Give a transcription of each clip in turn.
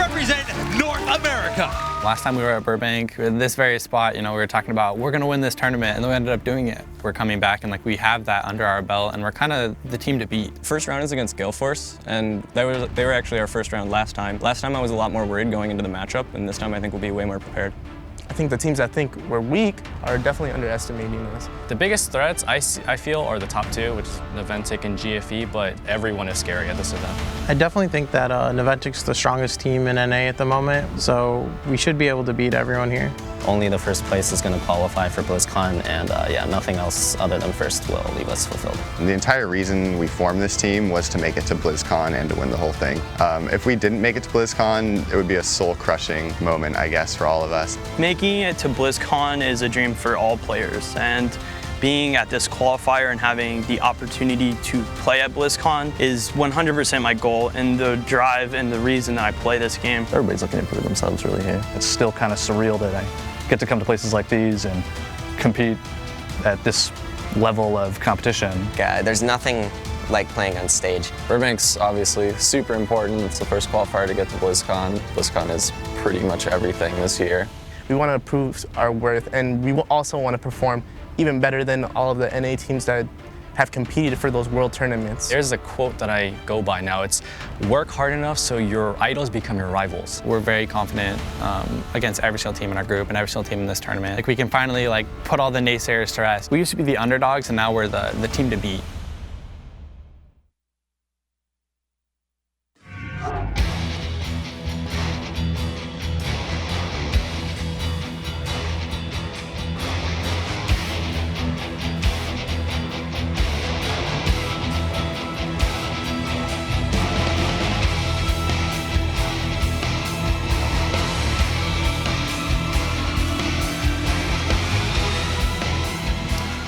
represent North America. Last time we were at Burbank, in this very spot, we were talking about we're going to win this tournament, and then we ended up doing it. We're coming back, and we have that under our belt, and we're kind of the team to beat. First round is against Gale, and they were actually our first round last time. Last time I was a lot more worried going into the matchup, and this time I think we'll be way more prepared. I think the teams that think we're weak are definitely underestimating us. The biggest threats I feel are the top two, which is Naventic and GFE, but everyone is scary at this event. I definitely think that Naventic's the strongest team in NA at the moment, so we should be able to beat everyone here. Only the first place is going to qualify for BlizzCon, and yeah, nothing else other than first will leave us fulfilled. The entire reason we formed this team was to make it to BlizzCon and to win the whole thing. If we didn't make it to BlizzCon, it would be a soul-crushing moment, I guess, for all of us. Making it to BlizzCon is a dream for all players, and being at this qualifier and having the opportunity to play at BlizzCon is 100% my goal, and the drive and the reason that I play this game. Everybody's looking to prove themselves really here. It's still kind of surreal that I get to come to places like these and compete at this level of competition. Yeah, there's nothing like playing on stage. Burbank's obviously super important. It's the first qualifier to get to BlizzCon. BlizzCon is pretty much everything this year. We want to prove our worth, and we also want to perform even better than all of the NA teams that have competed for those world tournaments. There's a quote that I go by now. It's work hard enough so your idols become your rivals. We're very confident against every single team in our group and every single team in this tournament. We can finally put all the naysayers to rest. We used to be the underdogs, and now we're the team to beat.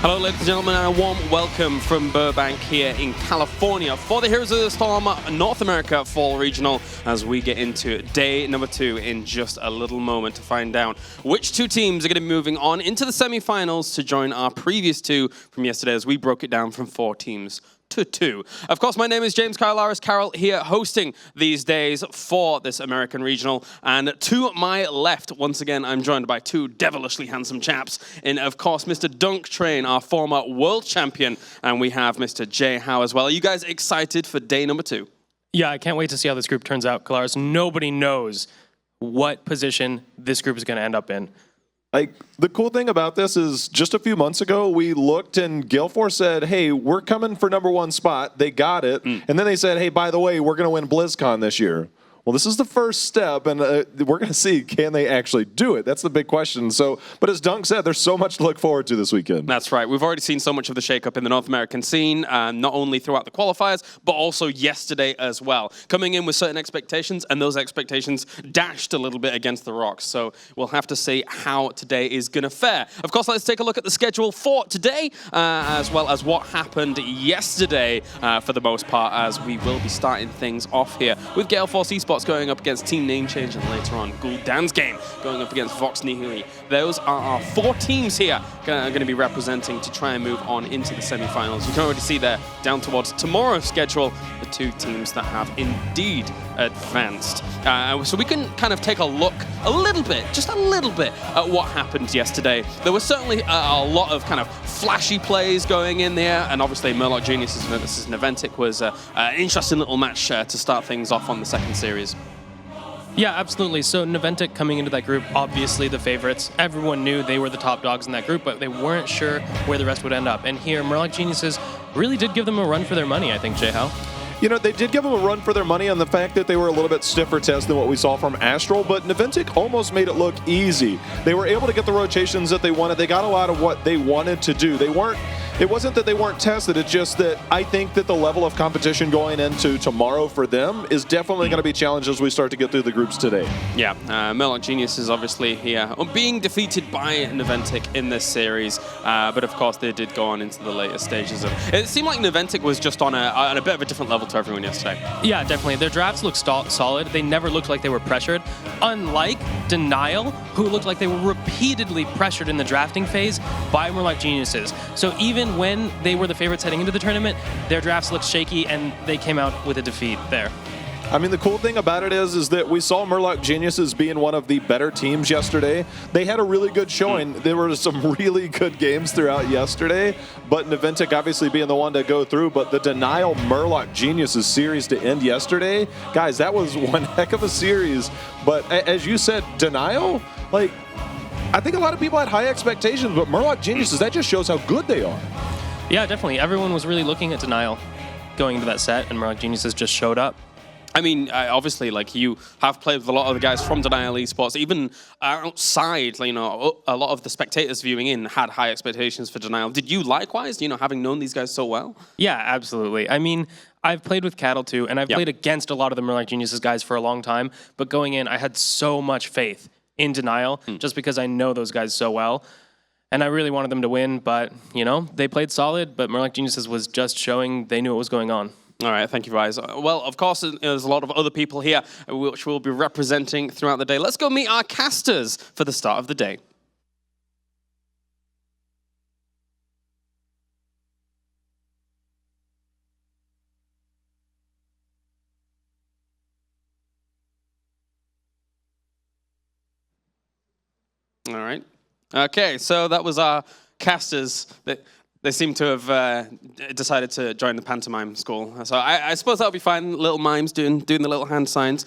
Hello ladies and gentlemen, and a warm welcome from Burbank here in California for the Heroes of the Storm North America Fall Regional, as we get into day number 2 in just a little moment to find out which two teams are going to be moving on into the semi-finals to join our previous two from yesterday, as we broke it down from 4 teams to 2. Of course, my name is James Kylaris Carroll, here hosting these days for this American Regional. And to my left, once again, I'm joined by 2 devilishly handsome chaps. In, of course, Mr. Dunk Train, our former world champion, and we have Mr. Jay Howe as well. Are you guys excited for day number 2? Yeah, I can't wait to see how this group turns out, Kylaris. Nobody knows what position this group is going to end up in. The cool thing about this is just a few months ago, we looked and Gale Force said, hey, we're coming for #1 spot. They got it. And then they said, hey, by the way, we're going to win BlizzCon this year. Well, this is the first step, and we're going to see, can they actually do it? That's the big question. So, but as Dunk said, there's so much to look forward to this weekend. That's right. We've already seen so much of the shakeup in the North American scene, not only throughout the qualifiers, but also yesterday as well. Coming in with certain expectations, and those expectations dashed a little bit against the rocks. So we'll have to see how today is going to fare. Of course, let's take a look at the schedule for today, as well as what happened yesterday for the most part, as we will be starting things off here with Gale Force eSports going up against Team Name Change, and later on Gould Dan's Game going up against Vox Nihili. Those are our 4 teams here going to be representing to try and move on into the semi-finals. You can already see there down towards tomorrow's schedule the 2 teams that have indeed advanced. So we can kind of take a look a little bit, just a little bit, at what happened yesterday. There was certainly a lot of kind of flashy plays going in there, and obviously Murloc Geniuses versus Naventic was an interesting little match to start things off on the second series. Yeah, absolutely. So Naventic coming into that group, obviously the favorites. Everyone knew they were the top dogs in that group, but they weren't sure where the rest would end up. And here, Murloc Geniuses really did give them a run for their money, I think, Jay Howe. You know, they did give them a run for their money on the fact that they were a little bit stiffer test than what we saw from Astral, but Naventic almost made it look easy. They were able to get the rotations that they wanted. They got a lot of what they wanted to do. It wasn't that they weren't tested, it's just that I think that the level of competition going into tomorrow for them is definitely going to be challenged as we start to get through the groups today. Yeah, Murloc Genius is obviously here being defeated by Naventic in this series, but of course they did go on into the later stages. It seemed like Naventic was just on a bit of a different level to everyone yesterday. Yeah, definitely. Their drafts looked solid. They never looked like they were pressured. Unlike Denial, who looked like they were repeatedly pressured in the drafting phase by Murloc Geniuses. So even when they were the favorites heading into the tournament, their drafts looked shaky and they came out with a defeat there. I mean, the cool thing about it is that we saw Murloc Geniuses being one of the better teams yesterday. They had a really good showing. There were some really good games throughout yesterday, but Niventic obviously being the one to go through. But the Denial Murloc Geniuses series to end yesterday, guys, that was one heck of a series. But as you said, Denial, like, I think a lot of people had high expectations, but Murloc Geniuses, that just shows how good they are. Yeah, definitely. Everyone was really looking at Denial going into that set, and Murloc Geniuses just showed up. I mean, obviously, like, you have played with a lot of the guys from Denial eSports. Even outside, you know, a lot of the spectators viewing in had high expectations for Denial. Did you likewise, you know, having known these guys so well? Yeah, absolutely. I mean, I've played with Cattle too, and I've played against a lot of the Murloc Geniuses guys for a long time. But going in, I had so much faith in Denial just because I know those guys so well. And I really wanted them to win, but, you know, they played solid, but Murloc Geniuses was just showing they knew what was going on. All right, thank you, guys. Well, of course, there's a lot of other people here which we'll be representing throughout the day. Let's go meet our casters for the start of the day. All right. Okay, so that was our casters. They seem to have decided to join the pantomime school. So I suppose that'll be fine. Little mimes doing the little hand signs.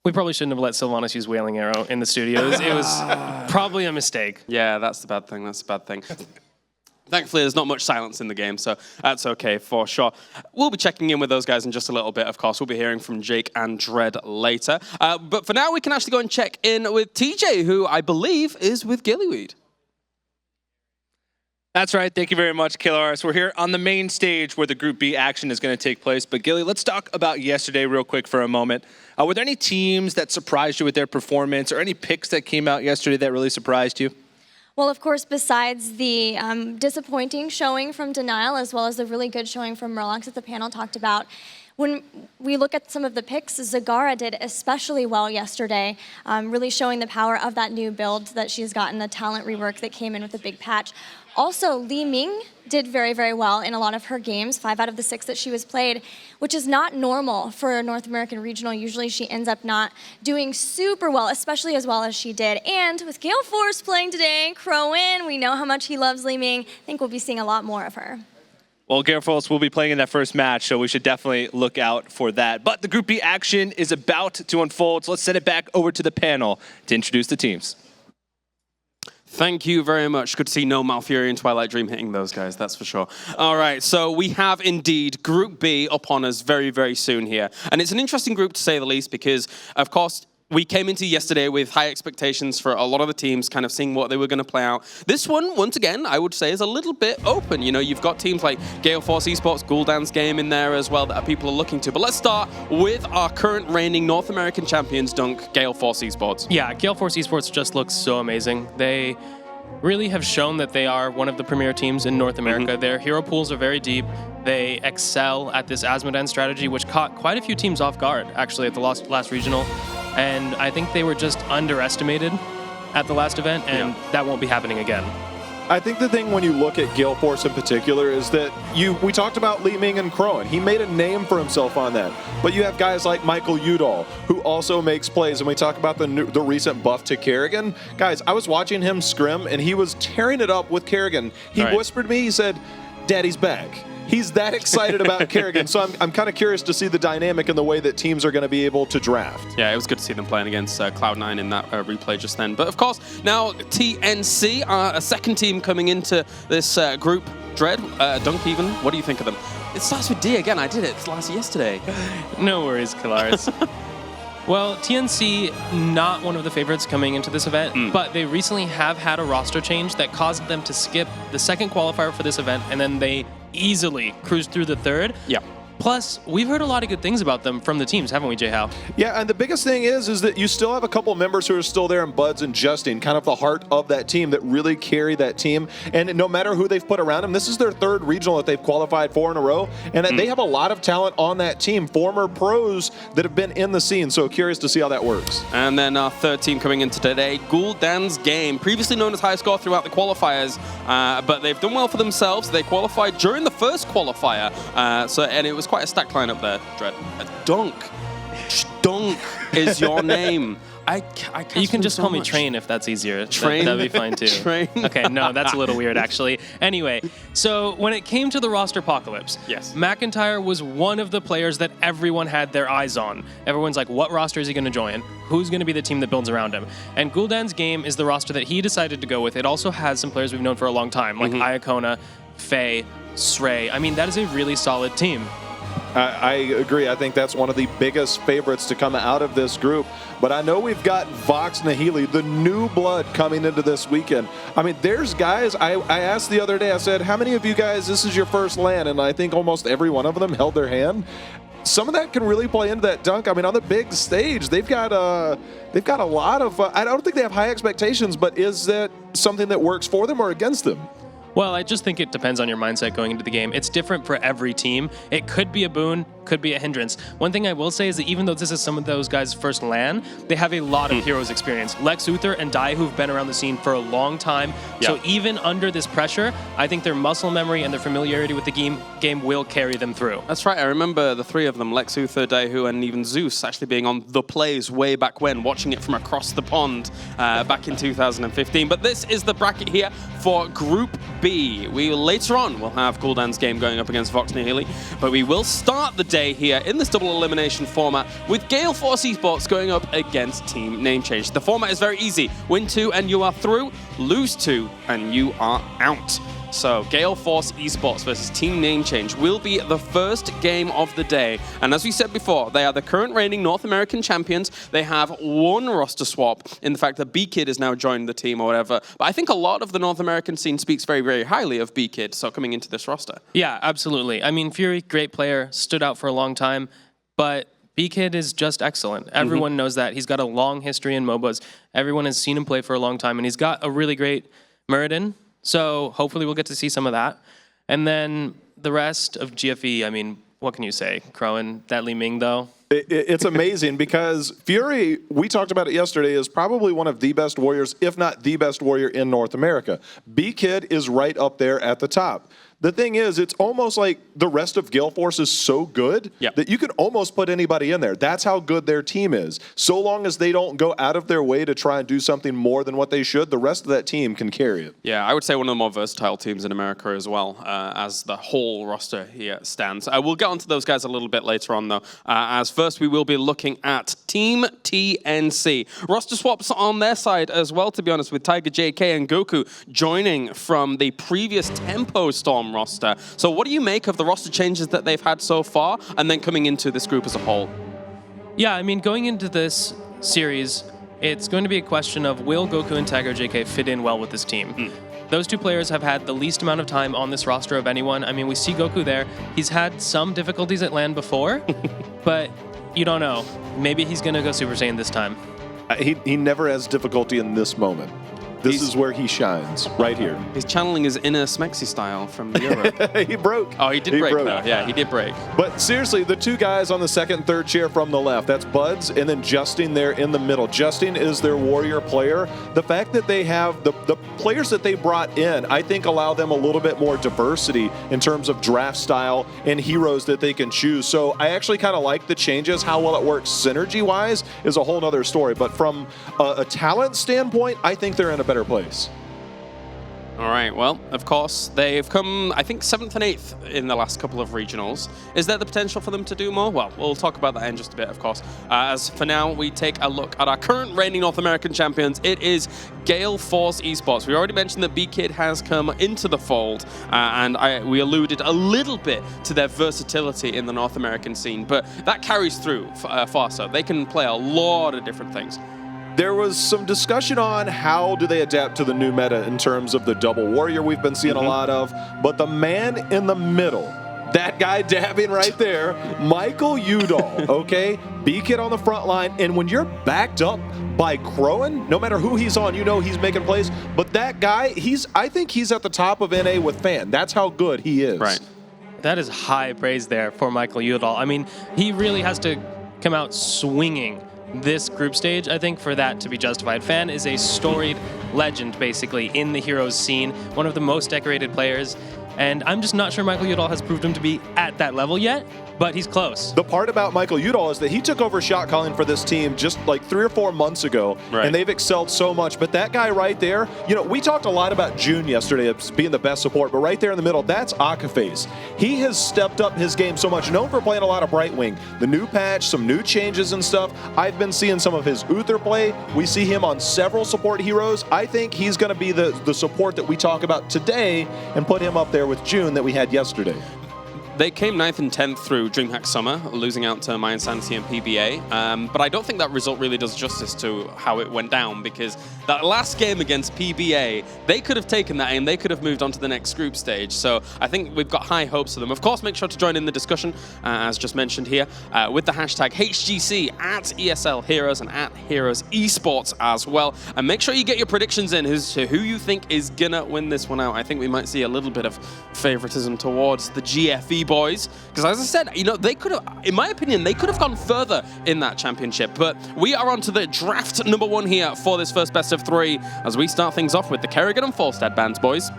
We probably shouldn't have let Sylvanas use Wailing Arrow in the studios. It was probably a mistake. Yeah, that's the bad thing. That's the bad thing. Thankfully, there's not much silence in the game, so that's okay for sure. We'll be checking in with those guys in just a little bit, of course. We'll be hearing from Jake and Dread later. But for now, we can actually go and check in with TJ, who I believe is with Gillyweed. That's right. Thank you very much, Killars. We're here on the main stage where the Group B action is going to take place. But Gilly, let's talk about yesterday real quick for a moment. Were there any teams that surprised you with their performance or any picks that came out yesterday that really surprised you? Well, of course, besides the disappointing showing from Denial, as well as the really good showing from Murlocs that the panel talked about, when we look at some of the picks, Zagara did especially well yesterday, really showing the power of that new build that she's gotten, the talent rework that came in with the big patch. Also, Li Ming did very, very well in a lot of her games, 5 out of the 6 that she was played, which is not normal for a North American regional. Usually she ends up not doing super well, especially as well as she did. And with Gale Force playing today, Crowin, we know how much he loves Li Ming. I think we'll be seeing a lot more of her. Well, Gale Force will be playing in that first match, so we should definitely look out for that. But the Group B action is about to unfold, so let's send it back over to the panel to introduce the teams. Thank you very much. Good to see no Malfury and Twilight Dream hitting those guys, that's for sure. All right, so we have indeed Group B upon us very, very soon here. And it's an interesting group to say the least because, of course, we came into yesterday with high expectations for a lot of the teams, kind of seeing what they were going to play out. This one, once again, I would say is a little bit open. You know, you've got teams like Gale Force eSports, Gul'dan's game in there as well that people are looking to. But let's start with our current reigning North American champions, Dunk, Gale Force eSports. Yeah, Gale Force eSports just looks so amazing. They really have shown that they are one of the premier teams in North America. Their hero pools are very deep. They excel at this Asmodan strategy, which caught quite a few teams off guard, actually, at the last regional. And I think they were just underestimated at the last event, and that won't be happening again. I think the thing when you look at Gale Force in particular is that we talked about Li Ming and Crowin. He made a name for himself on that. But you have guys like Michael Udall, who also makes plays. And we talk about the recent buff to Kerrigan. Guys, I was watching him scrim, and he was tearing it up with Kerrigan. He whispered to me, he said, "Daddy's back." He's that excited about Kerrigan. So I'm kind of curious to see the dynamic and the way that teams are going to be able to draft. Yeah, it was good to see them playing against Cloud9 in that replay just then. But of course, now TNC are a second team coming into this group. Dread, Dunk even, what do you think of them? It starts with D again, I did it yesterday. No worries, Killars. Well, TNC, not one of the favorites coming into this event, but they recently have had a roster change that caused them to skip the second qualifier for this event, and then they easily cruised through the third. Yeah. Plus, we've heard a lot of good things about them from the teams, haven't we, J-How? Yeah, and the biggest thing is that you still have a couple members who are still there in Buds and Justin, kind of the heart of that team that really carry that team. And no matter who they've put around them, this is their third regional that they've qualified for in a row. And they have a lot of talent on that team, former pros that have been in the scene. So curious to see how that works. And then our third team coming into today, Gul'dan's game, previously known as high score throughout the qualifiers, but they've done well for themselves. They qualified during the first qualifier, and it was quite a stacked lineup there, Dread. Dunk. Dunk is your name. I can't. You can just so call me much. Train if that's easier. Train? That'd be fine too. Train? Okay, no, that's a little weird actually. Anyway, so when it came to the roster apocalypse, yes, McIntyre was one of the players that everyone had their eyes on. Everyone's like, what roster is he going to join? Who's going to be the team that builds around him? And Gul'dan's game is the roster that he decided to go with. It also has some players we've known for a long time, like Iacona, Faye, Srey. I mean, that is a really solid team. I agree. I think that's one of the biggest favorites to come out of this group. But I know we've got Vox Nihili, the new blood, coming into this weekend. I mean, there's guys, I asked the other day, I said, how many of you guys, this is your first LAN? And I think almost every one of them held their hand. Some of that can really play into that dunk. I mean, on the big stage, they've got a lot of, I don't think they have high expectations, but is that something that works for them or against them? Well, I just think it depends on your mindset going into the game. It's different for every team. It could be a boon, could be a hindrance. One thing I will say is that even though this is some of those guys' first LAN, they have a lot of heroes experience. Lex Luthor and Dai, who've been around the scene for a long time. Yeah. So even under this pressure, I think their muscle memory and their familiarity with the game will carry them through. That's right. I remember the three of them, Lex Luthor, Daihu, and even Zeus, actually being on The Plays way back when, watching it from across the pond back in 2015. But this is the bracket here for Group B. Later on, we'll have Gul'dan's game going up against Vox Nihili, but we will start the day here in this double elimination format with Gale Force eSports going up against Team Name Change. The format is very easy. Win 2 and you are through, lose 2 and you are out. So Gale Force eSports versus Team Name Change will be the first game of the day. And as we said before, they are the current reigning North American champions. They have one roster swap in the fact that B-Kid has now joined the team or whatever. But I think a lot of the North American scene speaks very, very highly of B-Kid, so coming into this roster. Yeah, absolutely. I mean, Fury, great player, stood out for a long time, but B-Kid is just excellent. Everyone knows that. He's got a long history in MOBAs. Everyone has seen him play for a long time, and he's got a really great Muradin. So hopefully we'll get to see some of that. And then the rest of GFE, I mean, what can you say? Crowan, that Li Ming, though? It's amazing because Fury, we talked about it yesterday, is probably one of the best warriors, if not the best warrior in North America. B-Kid is right up there at the top. The thing is, it's almost like the rest of Gale Force is so good that you could almost put anybody in there. That's how good their team is. So long as they don't go out of their way to try and do something more than what they should, the rest of that team can carry it. Yeah, I would say one of the more versatile teams in America as well, as the whole roster here stands. We'll get onto those guys a little bit later on, though, as first we will be looking at Team TNC. Roster swaps on their side as well, to be honest, with Tiger JK and Goku joining from the previous Tempo Storm roster. So what do you make of the roster changes that they've had so far and then coming into this group as a whole? Yeah, I mean, going into this series, it's going to be a question of will Goku and Tiger JK fit in well with this team? Those two players have had the least amount of time on this roster of anyone. I mean, we see Goku there. He's had some difficulties at LAN before, but you don't know. Maybe he's going to go Super Saiyan this time. He never has difficulty in this moment. This is where he shines, right here. He's channeling his inner Smexy style from Europe. He broke. Oh, he did break, though. Yeah, he did break. But seriously, the two guys on the second and third chair from the left, that's Buds and then Justin there in the middle. Justin is their warrior player. The fact that they have the players that they brought in, I think allow them a little bit more diversity in terms of draft style and heroes that they can choose. So I actually kind of like the changes. How well it works synergy-wise is a whole other story. But from a talent standpoint, I think they're in a better place. All right, well, of course, they've come, I think, 7th and 8th in the last couple of regionals. Is there the potential for them to do more? Well, we'll talk about that in just a bit, of course. As for now, we take a look at our current reigning North American champions. It is Gale Force eSports. We already mentioned that B-Kid has come into the fold, and we alluded a little bit to their versatility in the North American scene, but that carries through far so. They can play a lot of different things. There was some discussion on how do they adapt to the new meta in terms of the double warrior we've been seeing a lot of, but the man in the middle, that guy dabbing right there, Michael Udall, okay? B-Kid on the front line, and when you're backed up by Crowan, no matter who he's on, you know he's making plays, but that guy, I think he's at the top of NA with Fan. That's how good he is. Right. That is high praise there for Michael Udall. I mean, he really has to come out swinging this group stage, I think, for that to be justified. Fan is a storied legend, basically, in the Heroes scene, one of the most decorated players. And I'm just not sure Michael Udall has proved him to be at that level yet, but he's close. The part about Michael Udall is that he took over shot calling for this team just like 3 or 4 months ago, and they've excelled so much. But that guy right there, you know, we talked a lot about June yesterday as being the best support, but right there in the middle, that's Akaface. He has stepped up his game so much, known for playing a lot of Brightwing. The new patch, some new changes and stuff. I've been seeing some of his Uther play. We see him on several support heroes. I think he's going to be the support that we talk about today and put him up there with June that we had yesterday. They came 9th and 10th through DreamHack Summer, losing out to My Insanity and PBA. But I don't think that result really does justice to how it went down, because that last game against PBA, they could have taken that and they could have moved on to the next group stage. So I think we've got high hopes for them. Of course, make sure to join in the discussion, as just mentioned here, with the hashtag HGC at ESL Heroes and at Heroes Esports as well. And make sure you get your predictions in as to who you think is gonna win this one out. I think we might see a little bit of favoritism towards the GFE boys, because as I said, you know, they could have, in my opinion, they could have gone further in that championship. But we are on to the draft number 1 here for this first best of 3 as we start things off with the Kerrigan and Falstad bands, boys.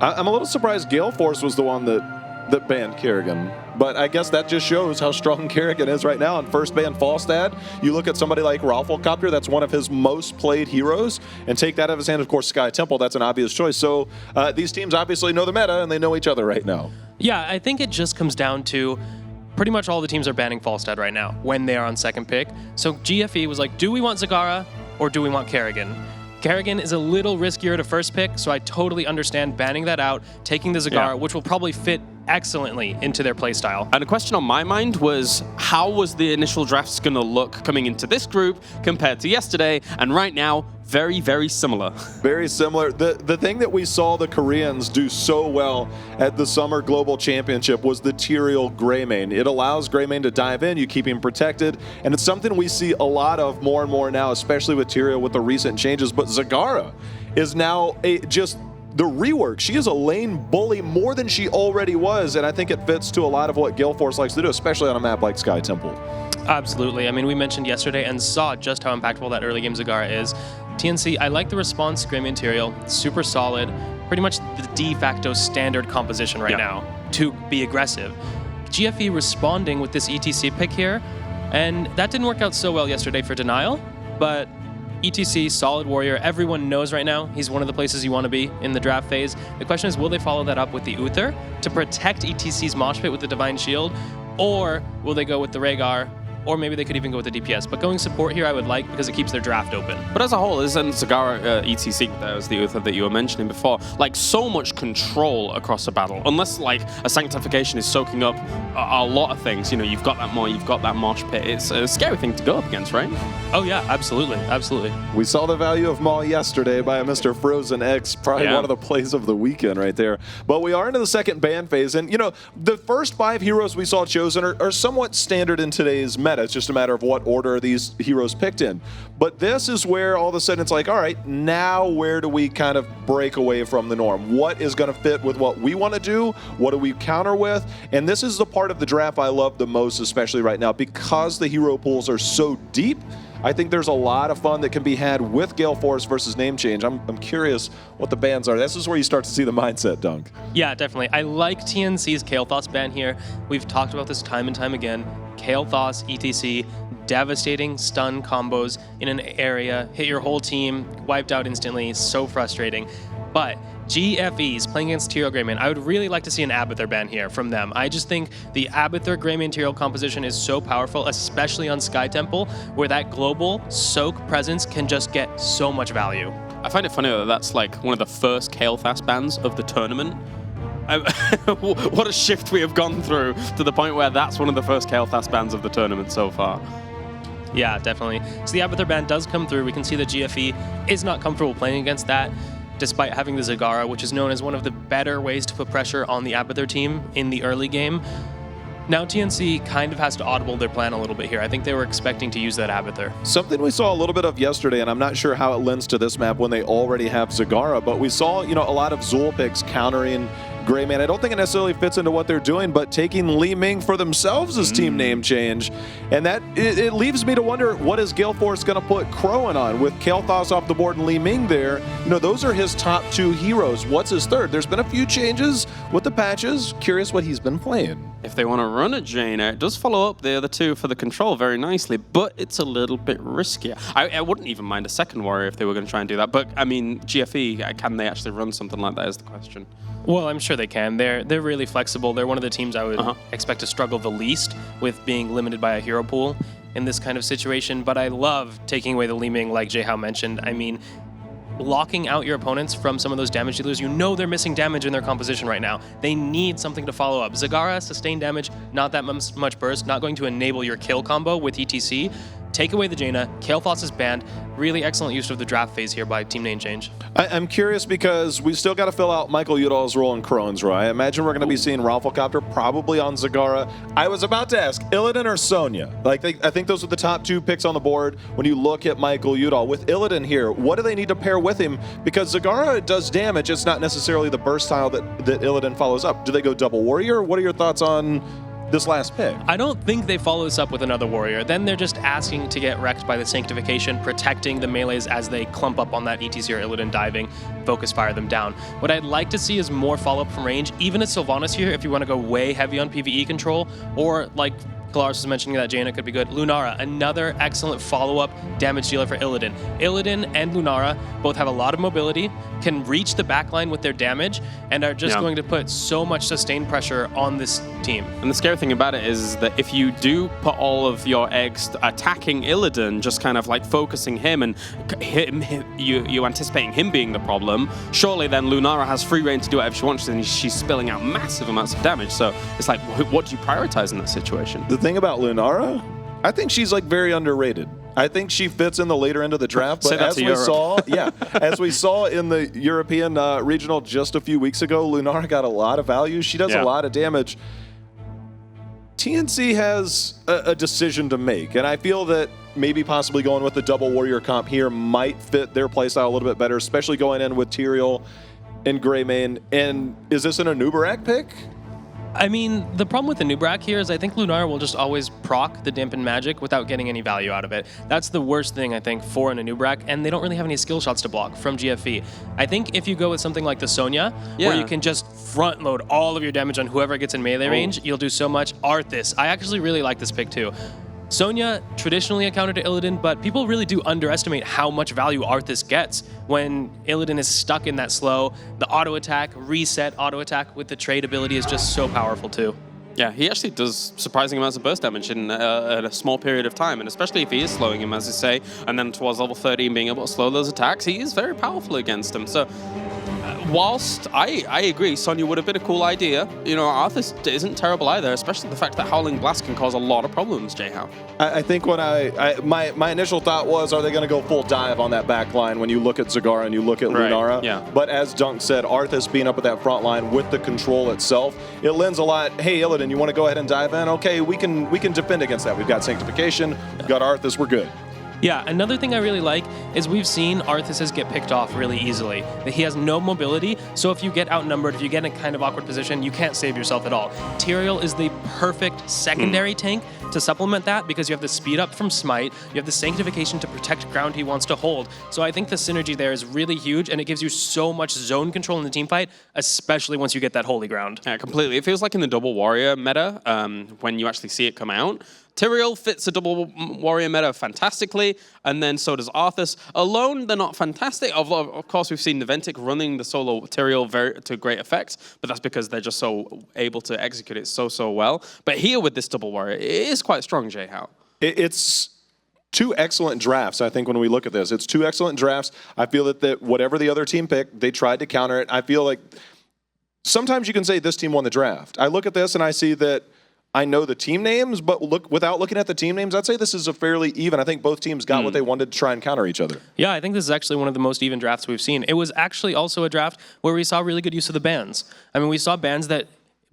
I'm a little surprised Gale Force was the one that banned Kerrigan, but I guess that just shows how strong Kerrigan is right now. On first ban Falstad, you look at somebody like Rafflecopter, that's one of his most played heroes, and take that out of his hand. Of course, Sky Temple, that's an obvious choice. So these teams obviously know the meta and they know each other right now. Yeah, I think it just comes down to pretty much all the teams are banning Falstad right now when they are on second pick. So GFE was like, do we want Zagara or do we want Kerrigan? Kerrigan is a little riskier to first pick, so I totally understand banning that out, taking the Zagara, which will probably fit excellently into their playstyle. And a question on my mind was, how was the initial drafts going to look coming into this group compared to yesterday? And right now, very, very similar. Very similar. The thing that we saw the Koreans do so well at the Summer Global Championship was the Tyrael Greymane. It allows Greymane to dive in, you keep him protected, and it's something we see a lot of more and more now, especially with Tyrael with the recent changes. But Zagara is now just the rework. She is a lane bully more than she already was, and I think it fits to a lot of what Gale Force likes to do, especially on a map like Sky Temple. Absolutely. I mean, we mentioned yesterday and saw just how impactful that early game Zagara is. TNC, I like the response, Greymane Tyrael, super solid, pretty much the de facto standard composition right now to be aggressive. GFE responding with this ETC pick here, and that didn't work out so well yesterday for Denial, but ETC, solid warrior, everyone knows right now he's one of the places you want to be in the draft phase. The question is, will they follow that up with the Uther to protect ETC's Mosh Pit with the Divine Shield, or will they go with the Rhaegar, or maybe they could even go with the DPS. But going support here I would like, because it keeps their draft open. But as a whole, isn't Zagara ETC, that was the Uther that you were mentioning before, like so much control across a battle, unless like a Sanctification is soaking up a lot of things. You know, you've got that Maw, you've got that Mosh Pit. It's a scary thing to go up against, right? Oh yeah, absolutely, absolutely. We saw the value of Maw yesterday by a Mr. Frozen X, probably one of the plays of the weekend right there. But we are into the second ban phase, and you know, the first 5 heroes we saw chosen are somewhat standard in today's meta. It's just a matter of what order these heroes picked in. But this is where all of a sudden it's like, all right, now where do we kind of break away from the norm? What is going to fit with what we want to do? What do we counter with? And this is the part of the draft I love the most, especially right now, because the hero pools are so deep. I think there's a lot of fun that can be had with Gale Force versus name change. I'm curious what the bans are. This is where you start to see the mindset, Dunk. Yeah, definitely. I like TNC's Kael'Thas ban here. We've talked about this time and time again. Kael'Thas, ETC, devastating stun combos in an area, hit your whole team, wiped out instantly, so frustrating. But GFEs playing against Tyrael Greymane, I would really like to see an Abathur ban here from them. I just think the Abathur Greymane Tyrael composition is so powerful, especially on Sky Temple, where that global soak presence can just get so much value. I find it funny that that's like one of the first Kael'Thas bans of the tournament. What a shift we have gone through to the point where that's one of the first Kael'Thas bans of the tournament so far. Yeah, definitely. So the Abathur ban does come through. We can see the GFE is not comfortable playing against that, despite having the Zagara, which is known as one of the better ways to put pressure on the Abathur team in the early game. Now TNC kind of has to audible their plan a little bit here. I think they were expecting to use that Abathur. Something we saw a little bit of yesterday, and I'm not sure how it lends to this map when they already have Zagara, but we saw, you know, a lot of Zul picks countering Greyman. I don't think it necessarily fits into what they're doing, but taking Li Ming for themselves as team name change. And that it leaves me to wonder, what is Gale Force going to put Crowan on? With Kael'Thas off the board and Li Ming there, you know, those are his top 2 heroes. What's his third? There's been a few changes with the patches. Curious what he's been playing. If they want to run a Jaina, it does follow up the other 2 for the control very nicely, but it's a little bit riskier. I wouldn't even mind a second warrior if they were going to try and do that, but I mean, GFE, can they actually run something like that is the question. Well, I'm sure they can. They're really flexible. They're one of the teams I would expect to struggle the least with being limited by a hero pool in this kind of situation, but I love taking away the Li Ming like Jay Hao mentioned. I mean, locking out your opponents from some of those damage dealers, you know they're missing damage in their composition right now. They need something to follow up. Zagara, sustained damage, not that much burst, not going to enable your kill combo with ETC. Take away the Jaina, Kael'Thas is banned. Really excellent use of the draft phase here by team name change. I'm curious because we still got to fill out Michael Udall's role in Crone's role. I imagine we're going to be seeing Rafflecopter probably on Zagara. I was about to ask, Illidan or Sonya? Like, I think those are the top 2 picks on the board when you look at Michael Udall. With Illidan here, what do they need to pair with him? Because Zagara does damage. It's not necessarily the burst style that Illidan follows up. Do they go double warrior? What are your thoughts on this last pick? I don't think they follow this up with another warrior. Then they're just asking to get wrecked by the Sanctification, protecting the melees as they clump up on that ETC or Illidan diving, focus fire them down. What I'd like to see is more follow-up from range, even at Sylvanas here, if you want to go way heavy on PvE control, or like Kalaris was mentioning that Jaina could be good. Lunara, another excellent follow-up damage dealer for Illidan. Illidan and Lunara both have a lot of mobility, can reach the backline with their damage, and are just going to put so much sustained pressure on this team. And the scary thing about it is that if you do put all of your eggs attacking Illidan, just kind of like focusing him and you anticipating him being the problem, surely then Lunara has free reign to do whatever she wants, and she's spilling out massive amounts of damage. So it's like, what do you prioritize in that situation? The thing about Lunara, I think she's like very underrated. I think she fits in the later end of the draft, but as we saw, as we saw in the European regional just a few weeks ago, Lunara got a lot of value. She does a lot of damage. TNC has a decision to make, and I feel that maybe possibly going with the double warrior comp here might fit their playstyle a little bit better, especially going in with Tyrael and Greymane. And is this an Anubarak pick? I mean, the problem with the Nubrak here is I think Lunara will just always proc the Dampen Magic without getting any value out of it. That's the worst thing, I think, for an Nubrak, and they don't really have any skill shots to block from GFE. I think if you go with something like the Sonya, where you can just front load all of your damage on whoever gets in melee range, you'll do so much. Arthas, I actually really like this pick too. Sonya, traditionally a counter to Illidan, but people really do underestimate how much value Arthas gets when Illidan is stuck in that slow. The auto attack, reset auto attack with the trade ability is just so powerful too. Yeah, he actually does surprising amounts of burst damage in a small period of time, and especially if he is slowing him, as you say, and then towards level 30 being able to slow those attacks, he is very powerful against him. So whilst I agree, Sonya would have been a cool idea, you know, Arthas isn't terrible either, especially the fact that Howling Blast can cause a lot of problems, Jay-How. I think when my initial thought was, are they going to go full dive on that back line when you look at Zagara and you look at Lunara? Yeah. But as Dunk said, Arthas being up at that front line with the control itself, it lends a lot. Hey, Illidan, you want to go ahead and dive in? Okay, we can defend against that. We've got Sanctification, we've got Arthas, we're good. Yeah, another thing I really like is we've seen Arthas get picked off really easily. He has no mobility, so if you get outnumbered, if you get in a kind of awkward position, you can't save yourself at all. Tyrael is the perfect secondary tank to supplement that because you have the speed up from Smite, you have the Sanctification to protect ground he wants to hold. So I think the synergy there is really huge, and it gives you so much zone control in the team fight, especially once you get that holy ground. Yeah, completely. It feels like in the double warrior meta, when you actually see it come out, Tyrael fits a double warrior meta fantastically, and then so does Arthas. Alone, they're not fantastic. Of course, we've seen Niventic running the solo Tyrael to great effect, but that's because they're just so able to execute it so well. But here with this double warrior, it is quite strong, Jay-How. It's two excellent drafts, I think, when we look at this. It's two excellent drafts. I feel that whatever the other team picked, they tried to counter it. I feel like sometimes you can say this team won the draft. I look at this and I see that I know the team names, but without looking at the team names, I'd say this is a fairly even. I think both teams got what they wanted to try and counter each other. Yeah, I think this is actually one of the most even drafts we've seen. It was actually also a draft where we saw really good use of the bans. I mean, we saw bans that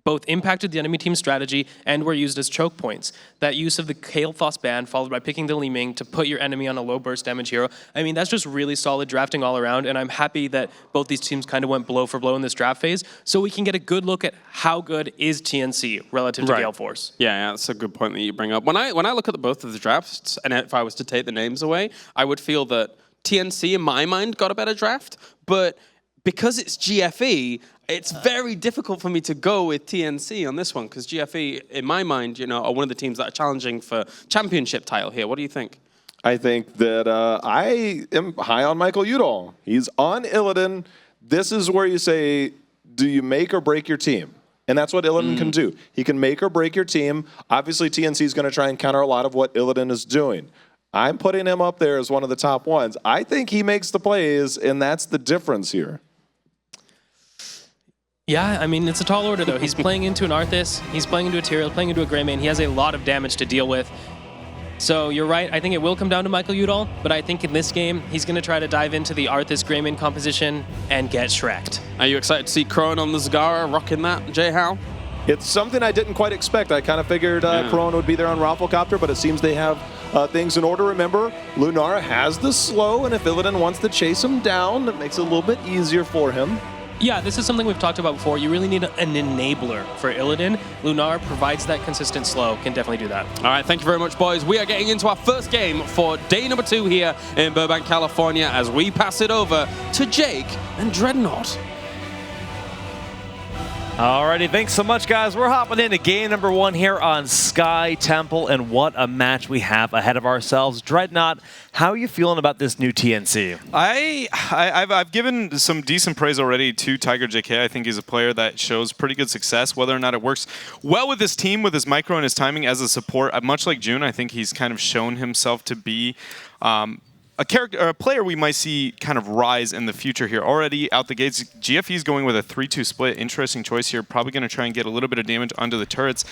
both impacted the enemy team's strategy and were used as choke points. That use of the Gale ban followed by picking the Li Ming to put your enemy on a low burst damage hero, I mean, that's just really solid drafting all around, and I'm happy that both these teams kind of went blow for blow in this draft phase, so we can get a good look at how good is TNC relative to Gale Force. Yeah, that's a good point that you bring up. When I look at both of the drafts, and if I was to take the names away, I would feel that TNC, in my mind, got a better draft, but because it's GFE, it's very difficult for me to go with TNC on this one, because GFE, in my mind, you know, are one of the teams that are challenging for championship title here. What do you think? I think that I am high on Michael Udall. He's on Illidan. This is where you say, do you make or break your team? And that's what Illidan can do. He can make or break your team. Obviously, TNC is going to try and counter a lot of what Illidan is doing. I'm putting him up there as one of the top ones. I think he makes the plays, and that's the difference here. Yeah, I mean, it's a tall order, though. He's playing into an Arthas, he's playing into a Tyrael, playing into a Greymane. He has a lot of damage to deal with. So you're right, I think it will come down to Michael Udall, but I think in this game, he's going to try to dive into the Arthas Greymane composition and get Shrek'd. Are you excited to see Crone on the Zagara rocking that, Jay Howe? It's something I didn't quite expect. I kind of figured Crone would be there on Rafflecopter, but it seems they have things in order. Remember, Lunara has the slow, and if Illidan wants to chase him down, it makes it a little bit easier for him. Yeah, this is something we've talked about before. You really need an enabler for Illidan. Lunar provides that consistent slow, can definitely do that. All right, thank you very much, boys. We are getting into our first game for day number 2 here in Burbank, California, as we pass it over to Jake and Dreadnought. Alrighty, thanks so much, guys. We're hopping into game number 1 here on Sky Temple, and what a match we have ahead of ourselves. Dreadnought, how are you feeling about this new TNC? I've given some decent praise already to Tiger JK. I think he's a player that shows pretty good success. Whether or not it works well with his team, with his micro and his timing as a support, much like June, I think he's kind of shown himself to be a player we might see kind of rise in the future here. Already out the gates, GFE's going with a 3-2 split. Interesting choice here. Probably going to try and get a little bit of damage onto the turrets.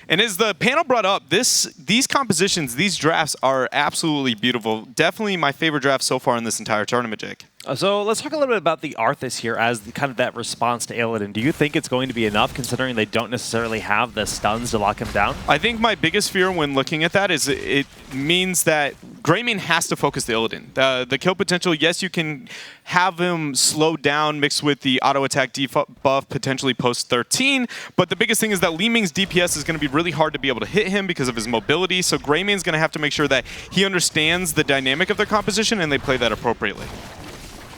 And as the panel brought up, these compositions, these drafts are absolutely beautiful. Definitely my favorite draft so far in this entire tournament, Jake. So let's talk a little bit about the Arthas here as kind of that response to Illidan. Do you think it's going to be enough, considering they don't necessarily have the stuns to lock him down? I think my biggest fear when looking at that is it means that Greymane has to focus the Illidan. The kill potential, yes, you can have him slow down mixed with the auto attack debuff potentially post 13, but the biggest thing is that Li Ming's DPS is going to be really hard to be able to hit him because of his mobility, so Greymane's going to have to make sure that he understands the dynamic of their composition and they play that appropriately.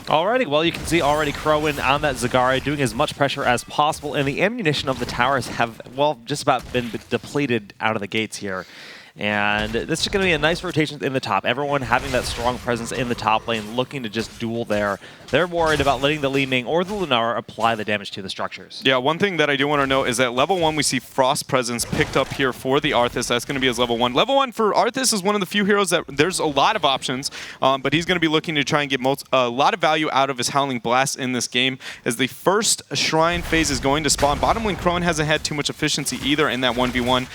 Alrighty, well, you can see already Crowin on that Zagara doing as much pressure as possible, and the ammunition of the towers have, well, just about been depleted out of the gates here. And this is going to be a nice rotation in the top. Everyone having that strong presence in the top lane, looking to just duel there. They're worried about letting the Li Ming or the Lunar apply the damage to the structures. Yeah, one thing that I do want to note is that level 1 we see Frost presence picked up here for the Arthas. That's going to be his level 1. Level 1 for Arthas is one of the few heroes that there's a lot of options, but he's going to be looking to try and get a lot of value out of his Howling Blast in this game. As the first Shrine phase is going to spawn, bottom lane Crone hasn't had too much efficiency either in that 1v1.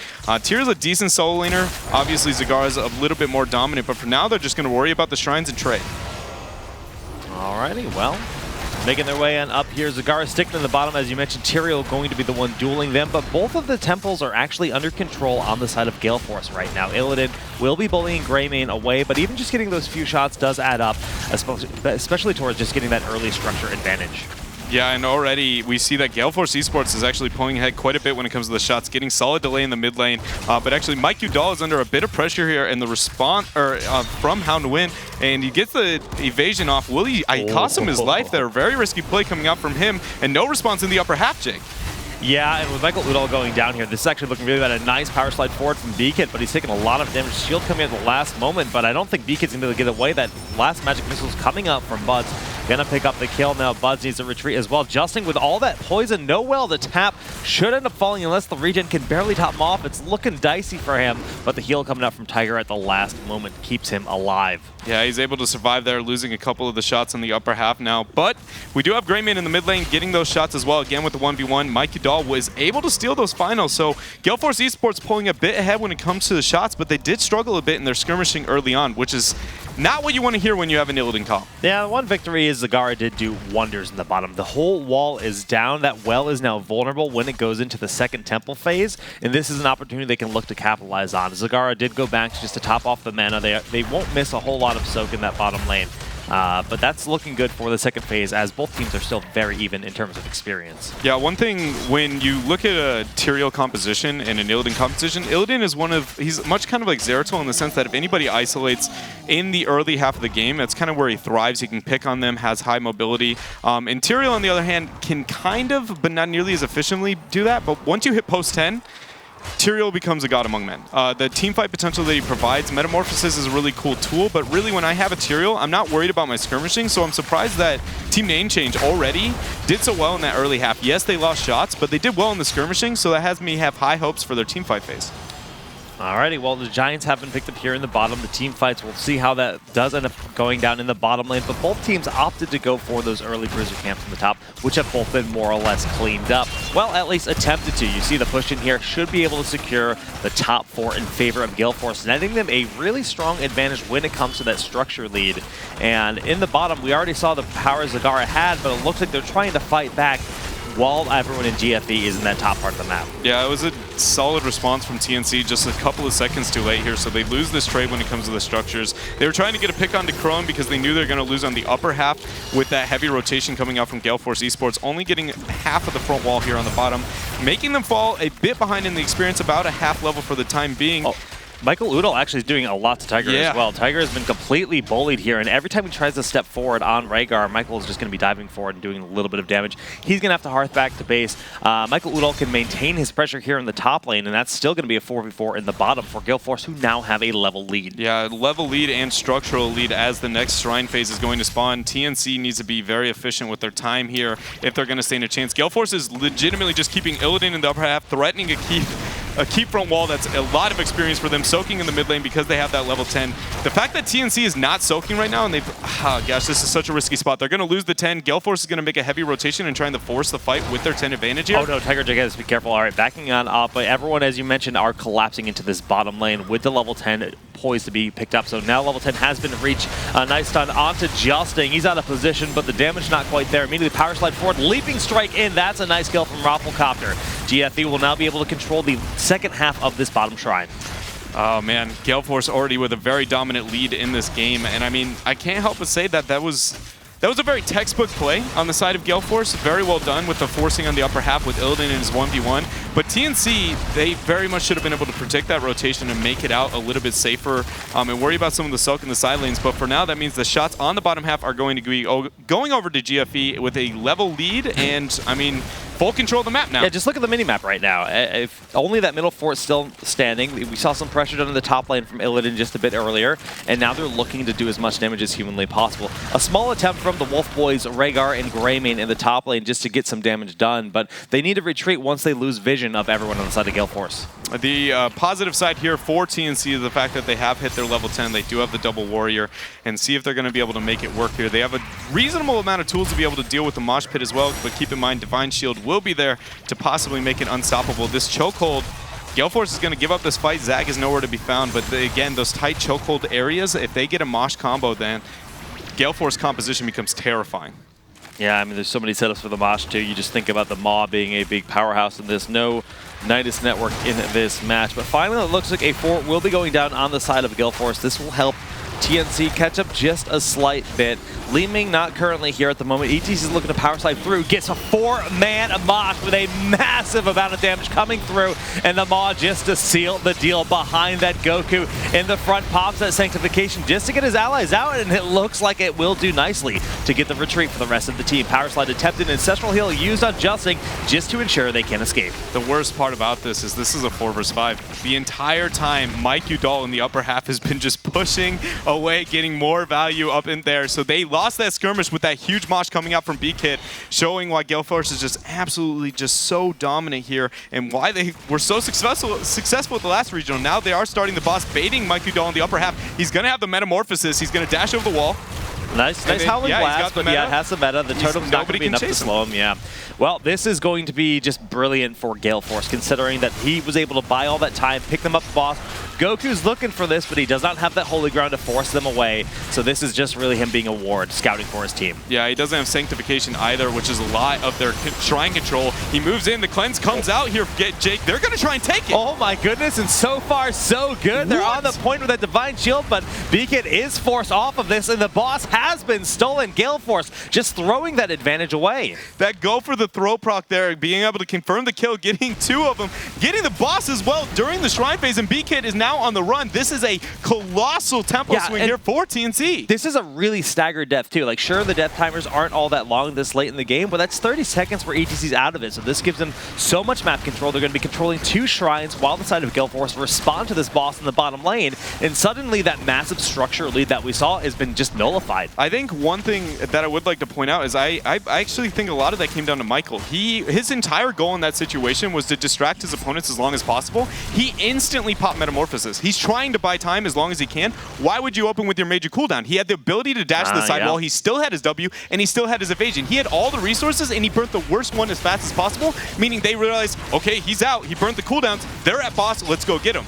Tyr's a decent solo laner. Obviously, Zagara's a little bit more dominant, but for now, they're just going to worry about the Shrines and trade. Alrighty, well, making their way on up here. Zagara sticking in the bottom, as you mentioned. Tyrael going to be the one dueling them, but both of the temples are actually under control on the side of Gale Force right now. Illidan will be bullying Greymane away, but even just getting those few shots does add up, especially towards just getting that early structure advantage. Yeah, and already we see that Gale Force eSports is actually pulling ahead quite a bit when it comes to the shots, getting solid delay in the mid lane. But actually, Mike Udall is under a bit of pressure here, and the response from Hound to Win, and he gets the evasion off. Will he? It cost him his life there. Very risky play coming out from him, and no response in the upper half, Jake. Yeah, and with Michael Udall going down here, this is actually looking really bad. A nice power slide forward from Beacon, but he's taking a lot of damage. Shield coming at the last moment, but I don't think Beacon's going to be able to get away. That last magic missile's coming up from Buds. Gonna pick up the kill now. Buds needs to retreat as well. Justing with all that poison. No well, the tap should end up falling unless the regen can barely top him off. It's looking dicey for him, but the heal coming up from Tiger at the last moment keeps him alive. Yeah, he's able to survive there, losing a couple of the shots in the upper half now. But we do have Greymane in the mid lane getting those shots as well. Again with the 1v1, Mike Udall was able to steal those finals. So Gale Force eSports pulling a bit ahead when it comes to the shots, but they did struggle a bit in their skirmishing early on, which is not what you want to hear when you have an Illidan call. Yeah, one victory is Zagara did do wonders in the bottom. The whole wall is down. That well is now vulnerable when it goes into the second temple phase, and this is an opportunity they can look to capitalize on. Zagara did go back just to top off the mana. They won't miss a whole lot of soak in that bottom lane. But that's looking good for the second phase, as both teams are still very even in terms of experience. Yeah, one thing, when you look at a Tyrael composition and an Illidan composition, Illidan is he's much kind of like Zeratul in the sense that if anybody isolates in the early half of the game, that's kind of where he thrives. He can pick on them, has high mobility. And Tyrael, on the other hand, can kind of, but not nearly as efficiently do that. But once you hit post 10, Tyrael becomes a god among men. The teamfight potential that he provides, Metamorphosis is a really cool tool, but really when I have a Tyrael, I'm not worried about my skirmishing, so I'm surprised that Team Name Change already did so well in that early half. Yes, they lost shots, but they did well in the skirmishing, so that has me have high hopes for their teamfight phase. Alrighty, well, the Giants have been picked up here in the bottom. The team fights, we'll see how that does end up going down in the bottom lane, but both teams opted to go for those early bruiser camps in the top, which have both been more or less cleaned up. Well, at least attempted to. You see the push in here should be able to secure the top 4 in favor of Gale Force, netting them a really strong advantage when it comes to that structure lead. And in the bottom, we already saw the power Zagara had, but it looks like they're trying to fight back while everyone in GFE is in that top part of the map. Yeah, it was a solid response from TNC, just a couple of seconds too late here, so they lose this trade when it comes to the structures. They were trying to get a pick onto Crone because they knew they were going to lose on the upper half with that heavy rotation coming out from Gale Force eSports, only getting half of the front wall here on the bottom, making them fall a bit behind in the experience, about a half level for the time being. Oh. Michael Udall actually is doing a lot to Tiger as well. Tiger has been completely bullied here, and every time he tries to step forward on Rhaegar, Michael is just going to be diving forward and doing a little bit of damage. He's going to have to hearth back to base. Michael Udall can maintain his pressure here in the top lane, and that's still going to be a 4v4 in the bottom for Gale Force, who now have a level lead. Yeah, level lead and structural lead as the next Shrine phase is going to spawn. TNC needs to be very efficient with their time here if they're going to stand a chance. Gale Force is legitimately just keeping Illidan in the upper half, threatening a keep front wall. That's a lot of experience for them, soaking in the mid lane because they have that level 10. The fact that TNC is not soaking right now, and they've, gosh, this is such a risky spot. They're going to lose the 10. Gale Force is going to make a heavy rotation and trying to force the fight with their 10 advantage here. Oh no, Tiger Jig has to be careful. All right, backing on up, but everyone, as you mentioned, are collapsing into this bottom lane with the level 10 poised to be picked up. So now level 10 has been reached. A nice stun onto Justing. He's out of position, but the damage not quite there. Immediately power slide forward, leaping strike in. That's a nice kill from Rafflecopter. GFE will now be able to control the second half of this bottom shrine. Oh man, Gale Force already with a very dominant lead in this game, and I mean, I can't help but say that was a very textbook play on the side of Gale Force. Very well done with the forcing on the upper half with Illidan in his 1v1. But TNC, they very much should have been able to predict that rotation and make it out a little bit safer and worry about some of the soak in the side lanes. But for now, that means the shots on the bottom half are going to be going over to GFE with a level lead, and I mean, full control of the map now. Yeah, just look at the mini-map right now. If only that middle fort still standing. We saw some pressure done in the top lane from Illidan just a bit earlier, and now they're looking to do as much damage as humanly possible. A small attempt from the Wolf Boys, Rhaegar and Greymane in the top lane just to get some damage done, but they need to retreat once they lose vision of everyone on the side of Gale Force. The positive side here for TNC is the fact that they have hit their level 10. They do have the double warrior, and see if they're going to be able to make it work here. They have a reasonable amount of tools to be able to deal with the mosh pit as well, but keep in mind Divine Shield will be there to possibly make it unstoppable. This chokehold, Gale Force is going to give up this fight. Zag is nowhere to be found, but again, those tight chokehold areas, if they get a mosh combo, then Gale Force composition becomes terrifying. Yeah, I mean, there's so many setups for the Mosh, too. You just think about the Maw being a big powerhouse in this. No Nidus network in this match. But finally, it looks like a fort will be going down on the side of Gale Force. This will help TNC catch up just a slight bit. Li Ming not currently here at the moment. ETC is looking to power slide through, gets a 4-man Mosh with a massive amount of damage coming through, and the Maw just to seal the deal behind that Goku in the front, pops that Sanctification just to get his allies out, and it looks like it will do nicely to get the retreat for the rest of the team. Power slide attempted, Ancestral Heal used on Justing just to ensure they can escape. The worst part about this is a 4 versus 5. The entire time, Mike Udall in the upper half has been just pushing away, getting more value up in there, so they lost that skirmish with that huge mosh coming out from B-Kid, showing why Gale Force is just absolutely just so dominant here and why they were so successful at the last regional. Now they are starting the boss, baiting Mike Udall in the upper half. He's going to have the Metamorphosis. He's going to dash over the wall. Nice howling blast, but yeah, it has the meta. The totem's not going to be enough to slow him, yeah. Well, this is going to be just brilliant for Gale Force, considering that he was able to buy all that time, pick them up the boss. Goku's looking for this, but he does not have that holy ground to force them away. So this is just really him being a ward, scouting for his team. Yeah, he doesn't have Sanctification either, which is a lot of their shrine control. He moves in, the cleanse comes out here. Get Jake, they're going to try and take it. Oh my goodness, and so far so good. They're on the point with that Divine Shield, but Beacon is forced off of this, and the boss has been stolen. Gale Force just throwing that advantage away. That go for the throw proc there, being able to confirm the kill, getting 2 of them, getting the boss as well during the shrine phase, and BKid is now on the run. This is a colossal tempo swing here for TNC. This is a really staggered death too. Like, sure, the death timers aren't all that long this late in the game, but that's 30 seconds where ETC's out of it. So this gives them so much map control. They're going to be controlling 2 shrines while the side of Gale Force respond to this boss in the bottom lane, and suddenly that massive structure lead that we saw has been just nullified. I think one thing that I would like to point out is I actually think a lot of that came down to Michael. His entire goal in that situation was to distract his opponents as long as possible. He instantly popped Metamorphosis. He's trying to buy time as long as he can. Why would you open with your major cooldown? He had the ability to dash to the sidewall. He still had his W, and he still had his evasion. He had all the resources, and he burnt the worst one as fast as possible, meaning they realized, okay, he's out. He burnt the cooldowns. They're at boss. Let's go get him.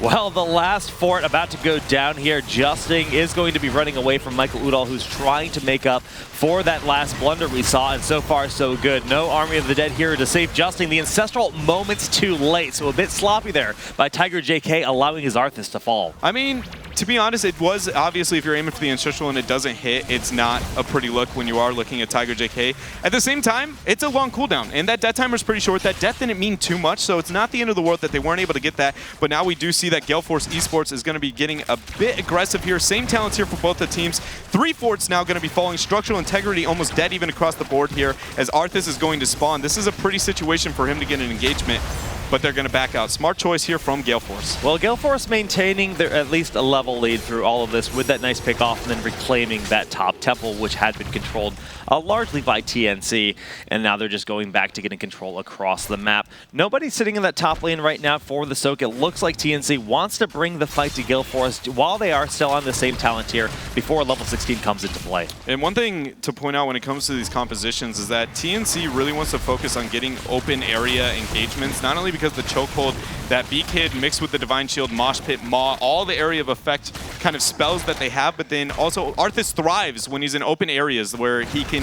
Well, the last fort about to go down here. Justing is going to be running away from Michael Udall, who's trying to make up for that last blunder we saw, and so far so good. No Army of the Dead here to save Justing. The ancestral moments too late, so a bit sloppy there by Tiger JK, allowing his Arthas to fall. I mean, to be honest, it was obviously, if you're aiming for the ancestral and it doesn't hit, it's not a pretty look when you are looking at Tiger JK. At the same time, it's a long cooldown, and that death timer is pretty short. That death didn't mean too much, so it's not the end of the world that they weren't able to get that. But now we do see that Gale Force eSports is going to be getting a bit aggressive here. Same talents here for both the teams. 3 forts now going to be falling. Structural integrity almost dead even across the board here as Arthas is going to spawn. This is a pretty situation for him to get an engagement, but they're going to back out. Smart choice here from Gale Force. Well, Gale Force maintaining their at least a level lead through all of this with that nice pick off and then reclaiming that top temple, which had been controlled largely by TNC, and now they're just going back to getting control across the map. Nobody sitting in that top lane right now for the soak. It looks like TNC wants to bring the fight to Gale Force while they are still on the same talent tier before level 16 comes into play. And one thing to point out when it comes to these compositions is that TNC really wants to focus on getting open area engagements, not only because the chokehold, that B-Kid mixed with the Divine Shield, Mosh Pit, Maw, all the area of effect kind of spells that they have, but then also Arthas thrives when he's in open areas where he can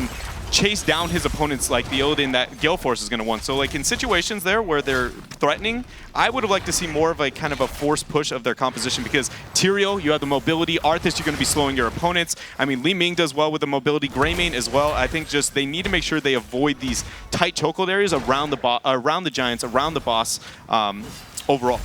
chase down his opponents like the Odin that Gale Force is going to want. So like in situations there where they're threatening, I would have liked to see more of a kind of a forced push of their composition, because Tyrael, you have the mobility. Arthas, you're going to be slowing your opponents. I mean, Li Ming does well with the mobility. Greymane as well. I think just they need to make sure they avoid these tight chokehold areas around the Giants, around the boss overall.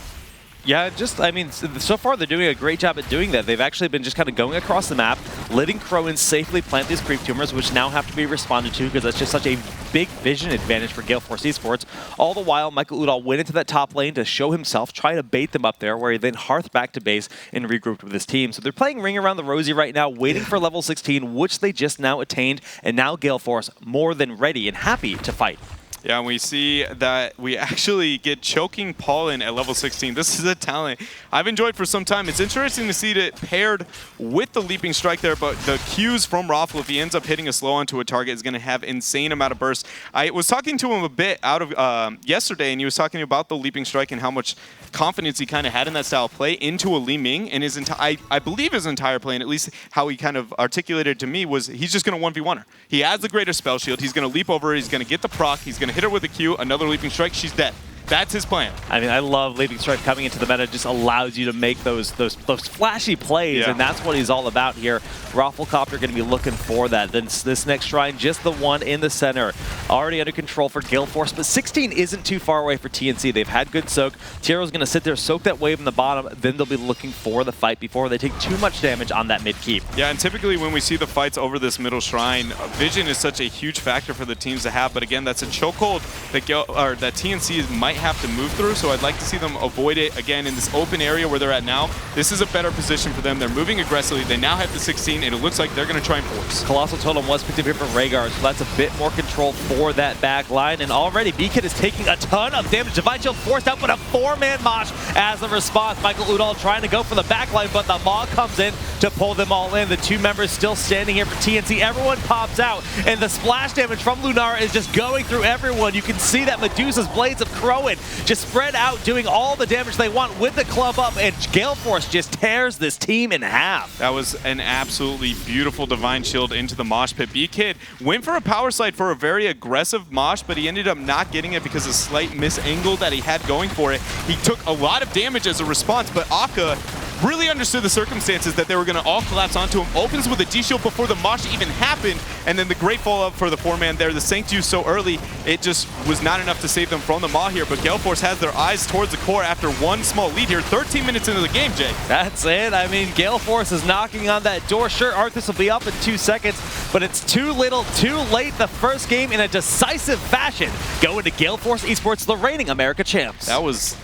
Yeah, I mean, so far they're doing a great job at doing that. They've actually been just kind of going across the map, letting Crowan safely plant these creep tumors, which now have to be responded to because that's just such a big vision advantage for Gale Force eSports. All the while, Michael Udall went into that top lane to show himself, try to bait them up there, where he then hearthed back to base and regrouped with his team. So they're playing Ring Around the Rosie right now, waiting for level 16, which they just now attained, and now Gale Force more than ready and happy to fight. Yeah, and we see that we actually get Choking Pollen at level 16. This is a talent I've enjoyed for some time. It's interesting to see it paired with the Leaping Strike there, but the Qs from Raffle, if he ends up hitting a slow onto a target, is going to have insane amount of burst. I was talking to him a bit out of yesterday, and he was talking about the Leaping Strike and how much confidence he kind of had in that style of play into a Li Ming, and I believe his entire play, and at least how he kind of articulated to me, was he's just going to 1v1 her. He has the greater spell shield. He's going to leap over her. He's going to get the proc. He's going to hit her with a Q, another Leaping Strike. She's dead. That's his plan. I mean, I love Leaping Strike coming into the meta. Just allows you to make those flashy plays, and that's what he's all about here. Rafflecopter going to be looking for that. Then this next shrine, just the one in the center, already under control for Gale Force, but 16 isn't too far away for TNC. They've had good soak. Tyrael's going to sit there, soak that wave in the bottom, then they'll be looking for the fight before they take too much damage on that mid keep. Yeah, and typically when we see the fights over this middle shrine, vision is such a huge factor for the teams to have, but again, that's a chokehold that TNC might have to move through, so I'd like to see them avoid it again in this open area where they're at now. This is a better position for them. They're moving aggressively. They now have the 16, and it looks like they're going to try and force. Colossal Totem was picked up here from Rhaegar, so that's a bit more control for that back line. And already Beacon is taking a ton of damage. Divine Shield forced out, but a 4-man mosh as a response. Michael Udall trying to go for the back line, but the Maw comes in to pull them all in. The two members still standing here for TNC. Everyone pops out, and the splash damage from Lunara is just going through everyone. You can see that Medusa's Blades of Crowan just spread out, doing all the damage they want with the club up, and Gale Force just tears this team in half. That was an absolutely beautiful Divine Shield into the mosh pit. B-Kid went for a power slide for a very aggressive mosh, but he ended up not getting it because of a slight misangle that he had going for it. He took a lot of damage as a response, but Akka really understood the circumstances that they were going to all collapse onto him. Opens with a D-Shield before the mosh even happened, and then the great follow-up for the 4-man there. The Sanctus so early, it just was not enough to save them from the Maw here, but Gale Force has their eyes towards the core after one small lead here. 13 minutes into the game, Jay. That's it. I mean, Gale Force is knocking on that door. Sure, Arthas will be up in 2 seconds, but it's too little, too late. The first game in a decisive fashion going to Gale Force eSports, the reigning America champs. That was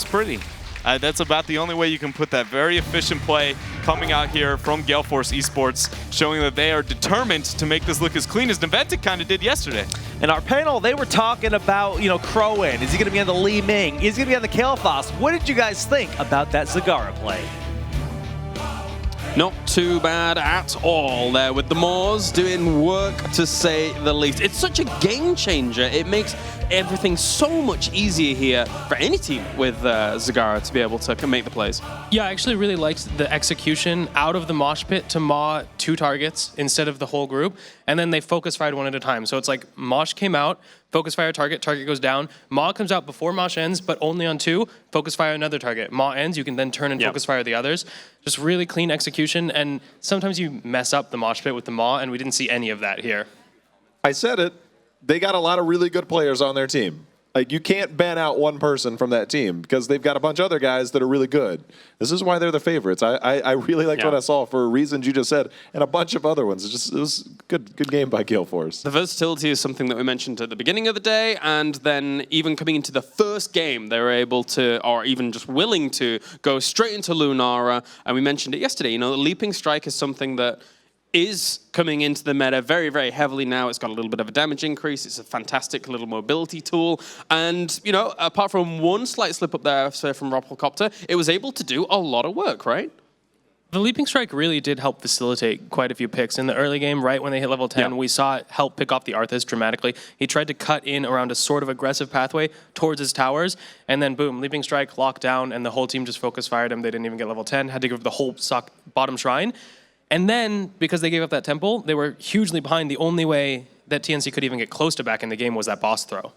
pretty. That's about the only way you can put that. Very efficient play coming out here from Gale Force eSports, showing that they are determined to make this look as clean as Neventic kind of did yesterday. In our panel, they were talking about, Crowan. Is he going to be on the Li Ming? Is he going to be on the Kael'thas? What did you guys think about that Zagara play? Not too bad at all there with the Maws doing work, to say the least. It's such a game changer. It makes everything so much easier here for any team with Zagara to be able to make the plays. Yeah, I actually really liked the execution out of the mosh pit to Maw 2 targets instead of the whole group, and then they focus fired one at a time. So it's like Mosh came out, focus fire target, target goes down. Maw comes out before Mosh ends, but only on 2, focus fire another target. Maw ends, you can then turn and focus fire the others. Just really clean execution, and sometimes you mess up the mosh pit with the Maw, and we didn't see any of that here. I said it. They got a lot of really good players on their team. Like, you can't ban out one person from that team because they've got a bunch of other guys that are really good. This is why they're the favorites. I really liked what I saw for reasons you just said, and a bunch of other ones. It was good game by Gale Force. The versatility is something that we mentioned at the beginning of the day, and then even coming into the first game, they were able to, or even just willing to, go straight into Lunara. And we mentioned it yesterday. The Leaping Strike is something that is coming into the meta very, very heavily now. It's got a little bit of a damage increase. It's a fantastic little mobility tool. And, apart from one slight slip up there from Roppelcopter, it was able to do a lot of work, right? The Leaping Strike really did help facilitate quite a few picks. In the early game, right when they hit level 10, we saw it help pick off the Arthas dramatically. He tried to cut in around a sort of aggressive pathway towards his towers, and then boom, Leaping Strike, locked down, and the whole team just focus fired him. They didn't even get level 10, had to give the whole bottom shrine. And then, because they gave up that temple, they were hugely behind. The only way that TNC could even get close to back in the game was that boss throw.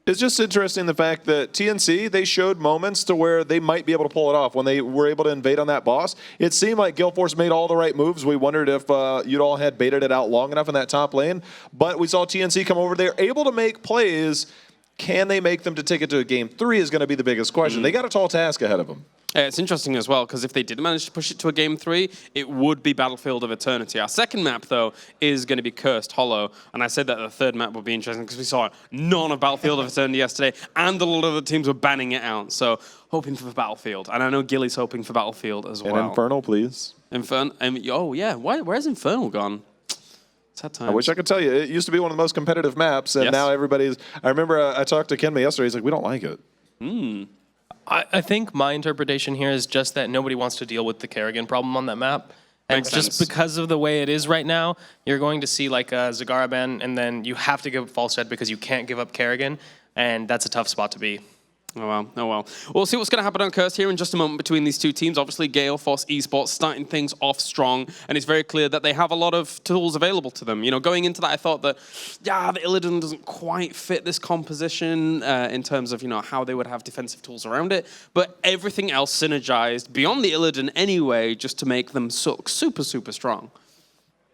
It's just interesting the fact that TNC, they showed moments to where they might be able to pull it off when they were able to invade on that boss. It seemed like Gale Force made all the right moves. We wondered if you'd all had baited it out long enough in that top lane. But we saw TNC come over. They're able to make plays. Can they make them to take it to a game 3 is going to be the biggest question. They got a tall task ahead of them. It's interesting as well, because if they did manage to push it to a game 3, it would be Battlefield of Eternity. Our second map, though, is going to be Cursed Hollow. And I said that the third map would be interesting because we saw none of Battlefield of Eternity yesterday, and a lot of the teams were banning it out. So, hoping for Battlefield. And I know Gilly's hoping for Battlefield as well. And Infernal, please. Oh, yeah. Where's Infernal gone? Sad times. I wish I could tell you. It used to be one of the most competitive maps, and now everybody's... I remember I talked to Kenme yesterday. He's like, we don't like it. I think my interpretation here is just that nobody wants to deal with the Kerrigan problem on that map. And just because of the way it is right now, you're going to see like a Zagara ban, and then you have to give up False Red because you can't give up Kerrigan, and that's a tough spot to be. Oh, well. Oh, well. We'll see what's going to happen on Curse here in just a moment between these two teams. Obviously, Gale Force eSports starting things off strong, and it's very clear that they have a lot of tools available to them. Going into that, I thought that, the Illidan doesn't quite fit this composition in terms of, how they would have defensive tools around it, but everything else synergized beyond the Illidan anyway, just to make them super, super strong.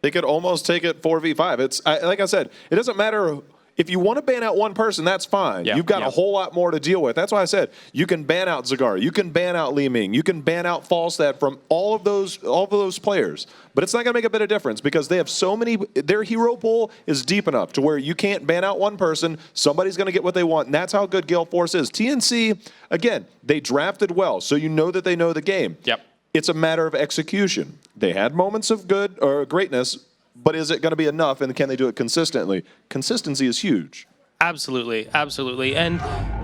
They could almost take it 4v5. It's like I said, it doesn't matter If you want to ban out one person, that's fine. Yeah, You've got yeah. a whole lot more to deal with. That's why I said you can ban out Zagara, you can ban out Li Ming, you can ban out Falstad from all of those players. But it's not going to make a bit of difference because they have so many. Their hero pool is deep enough to where you can't ban out one person. Somebody's going to get what they want, and that's how good Gale Force is. TNC, again, they drafted well, so you know that they know the game. Yep. It's a matter of execution. They had moments of good or greatness. But is it going to be enough, and can they do it consistently? Consistency is huge. Absolutely, absolutely. And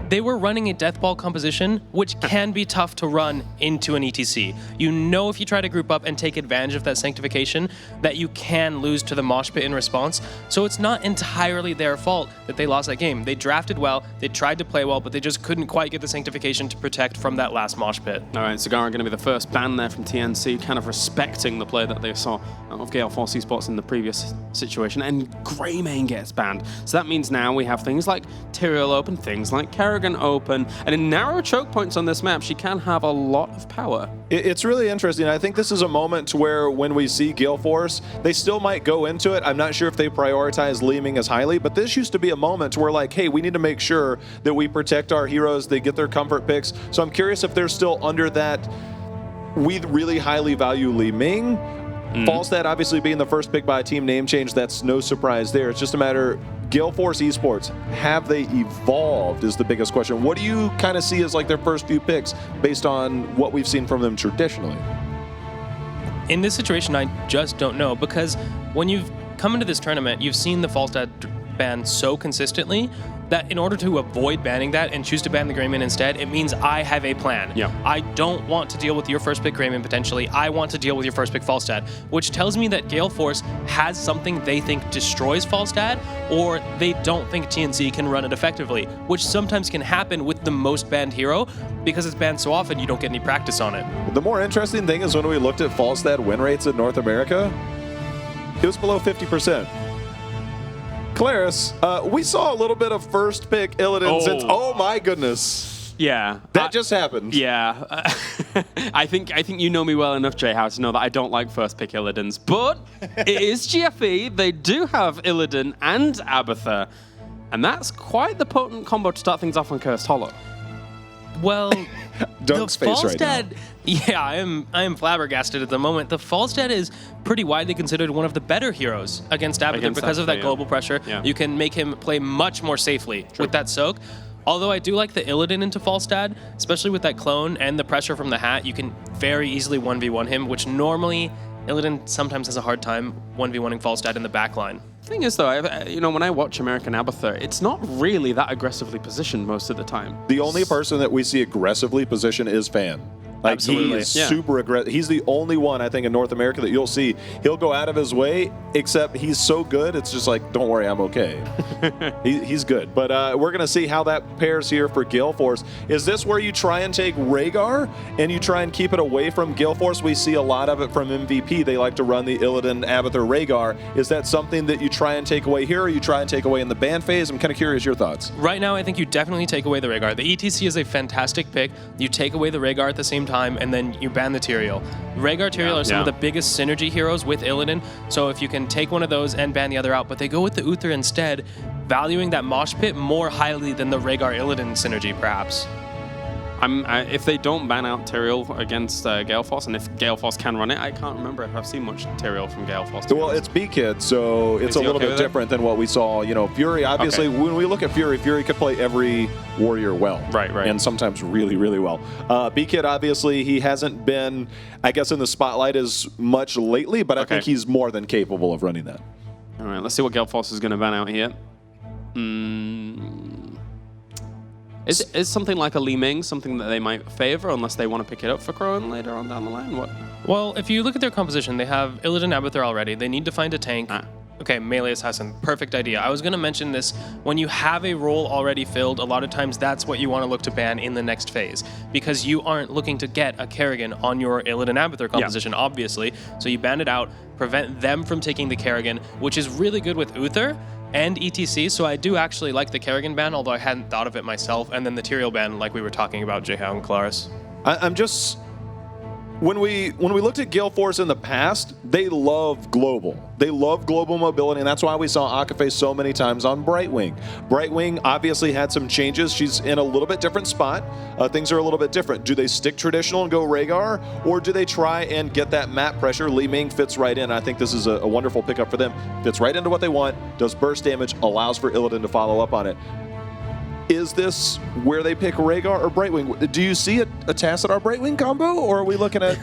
they were running a death ball composition, which can be tough to run into an ETC. You know, if you try to group up and take advantage of that sanctification, that you can lose to the mosh pit in response. So it's not entirely their fault that they lost that game. They drafted well, they tried to play well, but they just couldn't quite get the sanctification to protect from that last mosh pit. All right, Zagara going to be the first ban there from TNC, kind of respecting the play that they saw of Gale Force eSports in the previous situation. And Greymane gets banned. So that means now we have things like Tyrael open, things like Kerrigan open, and in narrow choke points on this map, she can have a lot of power. It's really interesting. I think this is a moment where when we see Gale Force, they still might go into it. I'm not sure if they prioritize Li Ming as highly, but this used to be a moment where like, hey, we need to make sure that we protect our heroes, they get their comfort picks. So I'm curious if they're still under that, we really highly value Li Ming. Falstad obviously being the first pick by a team name change, that's no surprise there. It's just a matter, Gale Force eSports, have they evolved is the biggest question. What do you kind of see as like their first few picks based on what we've seen from them traditionally? In this situation, I just don't know, because when you've come into this tournament, you've seen the Falstad ban so consistently that in order to avoid banning that and choose to ban the Greymane instead, it means I have a plan. Yeah. I don't want to deal with your first pick Greymane potentially. I want to deal with your first pick Falstad, which tells me that Gale Force has something they think destroys Falstad, or they don't think TNC can run it effectively, which sometimes can happen with the most banned hero because it's banned so often you don't get any practice on it. The more interesting thing is when we looked at Falstad win rates in North America, it was below 50%. Claris, we saw a little bit of first pick Illidan since, oh my goodness. Yeah. That just happened. Yeah. I think you know me well enough, Jayhouse, to know that I don't like first pick Illidans, but it is GFE. They do have Illidan and Abathur, and that's quite the potent combo to start things off on Cursed Hollow. Well, Dunk's the face Falstad, right now. Yeah, I am flabbergasted at the moment. The Falstad is pretty widely considered one of the better heroes against Abathur because of that global pressure. Yeah. You can make him play much more safely with that soak. Although I do like the Illidan into Falstad, especially with that clone and the pressure from the hat, you can very easily 1v1 him, which normally Illidan sometimes has a hard time 1v1ing Falstad in the backline. Thing is, though, when I watch American Abathur, it's not really that aggressively positioned most of the time. The only person that we see aggressively positioned is Fan. Like, Absolutely. he is super aggressive. He's the only one, I think, in North America that you'll see. He'll go out of his way, except he's so good, it's just like, don't worry, I'm okay. He's good. But we're going to see how that pairs here for Gale Force. Is this where you try and take Rhaegar and you try and keep it away from Gale Force? We see a lot of it from MVP. They like to run the Illidan, Abathur, Rhaegar. Is that something that you try and take away here, or you try and take away in the ban phase? I'm kind of curious your thoughts. Right now, I think you definitely take away the Rhaegar. The ETC is a fantastic pick. You take away the Rhaegar at the same time, and then you ban the Tyrael. Rhaegar, Tyrael are some of the biggest synergy heroes with Illidan, so if you can take one of those and ban the other out, but they go with the Uther instead, valuing that mosh pit more highly than the Rhaegar Illidan synergy, perhaps. If they don't ban out Tyrael against Gale Force, and if Gale Force can run it, I can't remember if I've seen much Tyrael from Gale Force. Well, it's B-Kid, so it's a little bit different than what we saw. You know, Fury, obviously, when we look at Fury could play every warrior well. Right. And sometimes really, really well. B-Kid, obviously, he hasn't been, I guess, in the spotlight as much lately, but I think he's more than capable of running that. All right, let's see what Gale Force is going to ban out here. Is something like a Li Ming something that they might favor unless they want to pick it up for Crone later on down the line? What? Well, if you look at their composition, they have Illidan Abathur already. They need to find a tank. Okay, melee assassin. Perfect idea. I was going to mention this. When you have a role already filled, a lot of times that's what you want to look to ban in the next phase, because you aren't looking to get a Kerrigan on your Illidan Abathur composition, obviously. So you ban it out, prevent them from taking the Kerrigan, which is really good with Uther and ETC, so I do actually like the Kerrigan ban, although I hadn't thought of it myself, and then the Tyrael ban, like we were talking about, Jayhow and Claris. when we looked at Gale Force in the past, they love global. They love global mobility, and that's why we saw Akafe so many times on Brightwing. Brightwing obviously had some changes. She's in a little bit different spot. Things are a little bit different. Do they stick traditional and go Rhaegar, or do they try and get that map pressure? Li Ming fits right in. I think this is a wonderful pickup for them. Fits right into what they want, does burst damage, allows for Illidan to follow up on it. Is this where they pick Rhaegar or Brightwing? Do you see a Tassadar Brightwing combo, or are we looking at...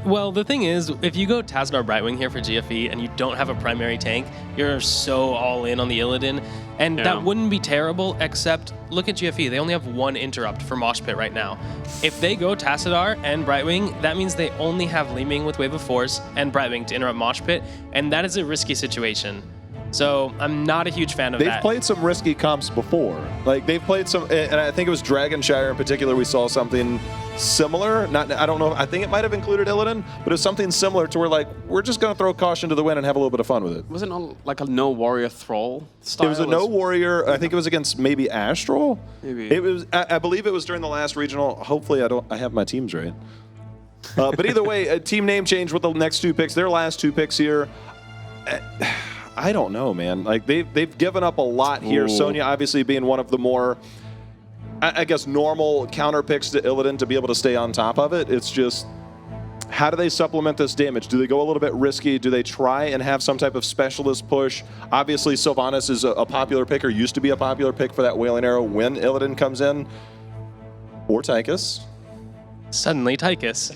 Well, the thing is, if you go Tassadar Brightwing here for GFE and you don't have a primary tank, you're so all in on the Illidan. And that wouldn't be terrible, except look at GFE. They only have one interrupt for Mosh Pit right now. If they go Tassadar and Brightwing, that means they only have Li Ming with Wave of Force and Brightwing to interrupt Mosh Pit, and that is a risky situation. So I'm not a huge fan of that. They've played some risky comps before. Like, they've played some, and I think it was Dragonshire in particular, we saw something similar. I don't know, I think it might have included Illidan, but it was something similar to where, like, we're just going to throw caution to the wind and have a little bit of fun with it. Was it not like a no warrior thrall style? It was a no warrior. I think it was against maybe Astral. Maybe. It was. I believe it was during the last regional. Hopefully, I have my teams right. But either way, a team name change with the next two picks. Their last two picks here. I don't know, man. Like, they've given up a lot here. Ooh. Sonya obviously being one of the more, I guess, normal counter picks to Illidan to be able to stay on top of it. It's just, how do they supplement this damage? Do they go a little bit risky? Do they try and have some type of specialist push? Obviously, Sylvanas is a popular pick, or used to be a popular pick for that Wailing Arrow when Illidan comes in. Or Tychus. Suddenly Tychus.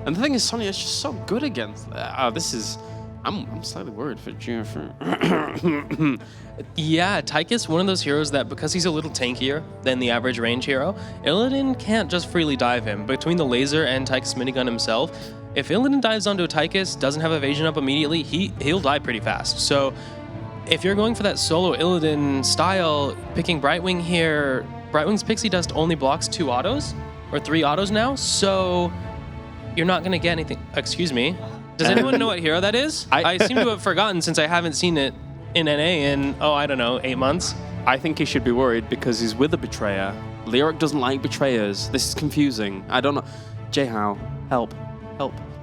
And the thing is, Sonya is just so good against that. This is... I'm slightly worried for GFE. Yeah, Tychus, one of those heroes that, because he's a little tankier than the average range hero, Illidan can't just freely dive him. Between the laser and Tychus minigun himself, if Illidan dives onto a Tychus, doesn't have evasion up immediately, he'll die pretty fast. So if you're going for that solo Illidan style, picking Brightwing here, Brightwing's Pixie Dust only blocks 2 autos, or 3 autos now, so you're not going to get anything. Excuse me. Does anyone know what hero that is? I seem to have forgotten since I haven't seen it in NA in, I don't know, 8 months. I think he should be worried because he's with a betrayer. Leoric doesn't like betrayers. This is confusing. I don't know. J-How, help.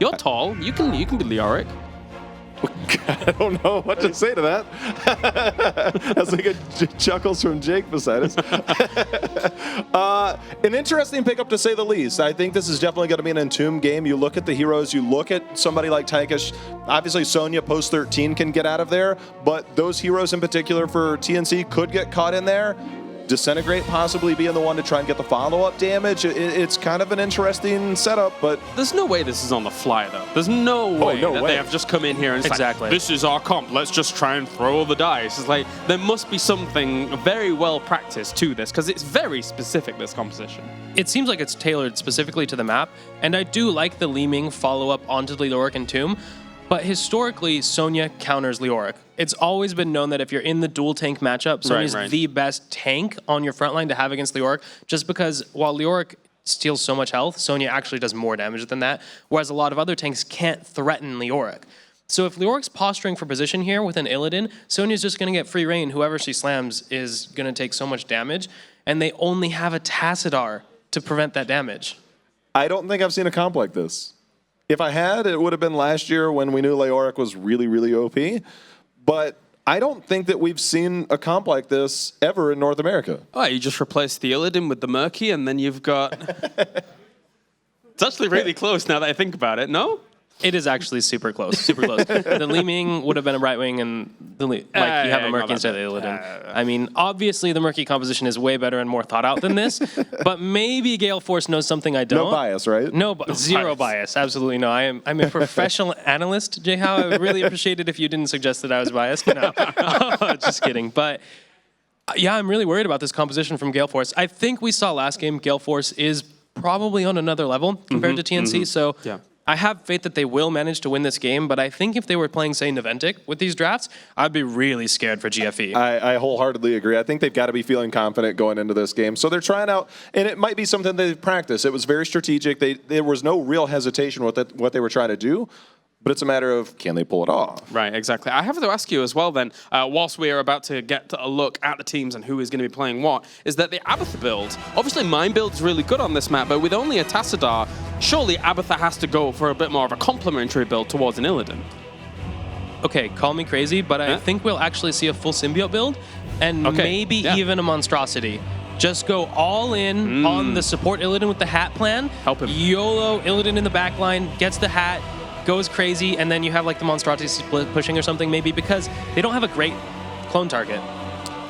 You're tall. You can be Leoric. I don't know what to say to that. That's like a chuckles from Jake beside us. An interesting pickup to say the least. I think this is definitely going to be an Entomb game. You look at the heroes, you look at somebody like Tychus. Obviously, Sonya post 13 can get out of there, but those heroes in particular for TNC could get caught in there. Disintegrate possibly being the one to try and get the follow-up damage. It's kind of an interesting setup, but... There's no way this is on the fly, though. There's no way they have just come in here and exactly. Like, this is our comp, let's just try and throw the dice. It's like, there must be something very well practiced to this, because it's very specific, this composition. It seems like it's tailored specifically to the map, and I do like the Li Ming follow-up onto the Leoric and Tomb, but historically, Sonya counters Leoric. It's always been known that if you're in the dual tank matchup, Sonya's the best tank on your front line to have against Leoric, just because while Leoric steals so much health, Sonya actually does more damage than that, whereas a lot of other tanks can't threaten Leoric. So if Leoric's posturing for position here with an Illidan, Sonya's just going to get free reign. Whoever she slams is going to take so much damage, and they only have a Tassadar to prevent that damage. I don't think I've seen a comp like this. If I had, it would have been last year when we knew Leoric was really, really OP. But I don't think that we've seen a comp like this ever in North America. Oh, you just replace the Illidan with the Murky, and then you've got... It's actually really close now that I think about it, no? It is actually super close, The Li Ming would have been a Brightwing, and you have a Murky instead of the Illidan. I mean, obviously the Murky composition is way better and more thought out than this, but maybe Gale Force knows something I don't. No bias, right? No, zero bias. Absolutely no. I'm a professional analyst, J-How. I would really appreciate it if you didn't suggest that I was biased. No, just kidding. But yeah, I'm really worried about this composition from Gale Force. I think we saw last game Gale Force is probably on another level compared to TNC, so... Yeah. I have faith that they will manage to win this game, but I think if they were playing, say, Niventic with these drafts, I'd be really scared for GFE. I wholeheartedly agree. I think they've got to be feeling confident going into this game. So they're trying out, and it might be something they've practiced. It was very strategic. There was no real hesitation with what they were trying to do. but it's a matter of can they pull it off. Right, exactly. I have to ask you as well then, whilst we are about to get a look at the teams and who is going to be playing what, is that the Abathur build, obviously mine build's really good on this map, but with only a Tassadar, surely Abathur has to go for a bit more of a complementary build towards an Illidan. Okay, call me crazy, but I think we'll actually see a full symbiote build, and maybe even a monstrosity. Just go all in on the support Illidan with the hat plan. Help him. YOLO Illidan in the back line, gets the hat, goes crazy, and then you have like the monstrosity split pushing or something maybe, because they don't have a great clone target.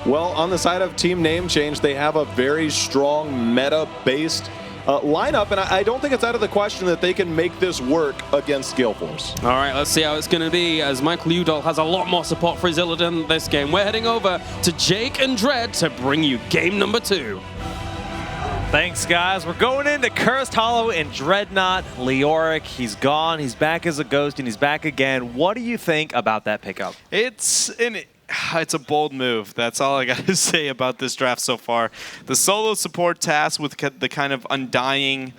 Well, on the side of team name change, they have a very strong meta-based lineup, and I don't think it's out of the question that they can make this work against Gale Force. All right, let's see how it's going to be, as Michael Udall has a lot more support for his Illidan this game. We're heading over to Jake and Dread to bring you game number 2. Thanks, guys. We're going into Cursed Hollow and Dreadnought. Leoric, he's gone. He's back as a ghost, and he's back again. What do you think about that pickup? It's a bold move. That's all I got to say about this draft so far. The solo support task with the kind of undying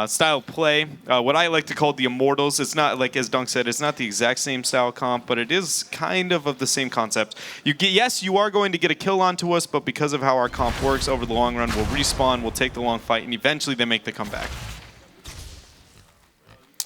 style play, what I like to call the Immortals. It's not, like as Dunk said, it's not the exact same style comp, but it is kind of the same concept. Yes, you are going to get a kill onto us, but because of how our comp works over the long run, we'll respawn, we'll take the long fight, and eventually they make the comeback.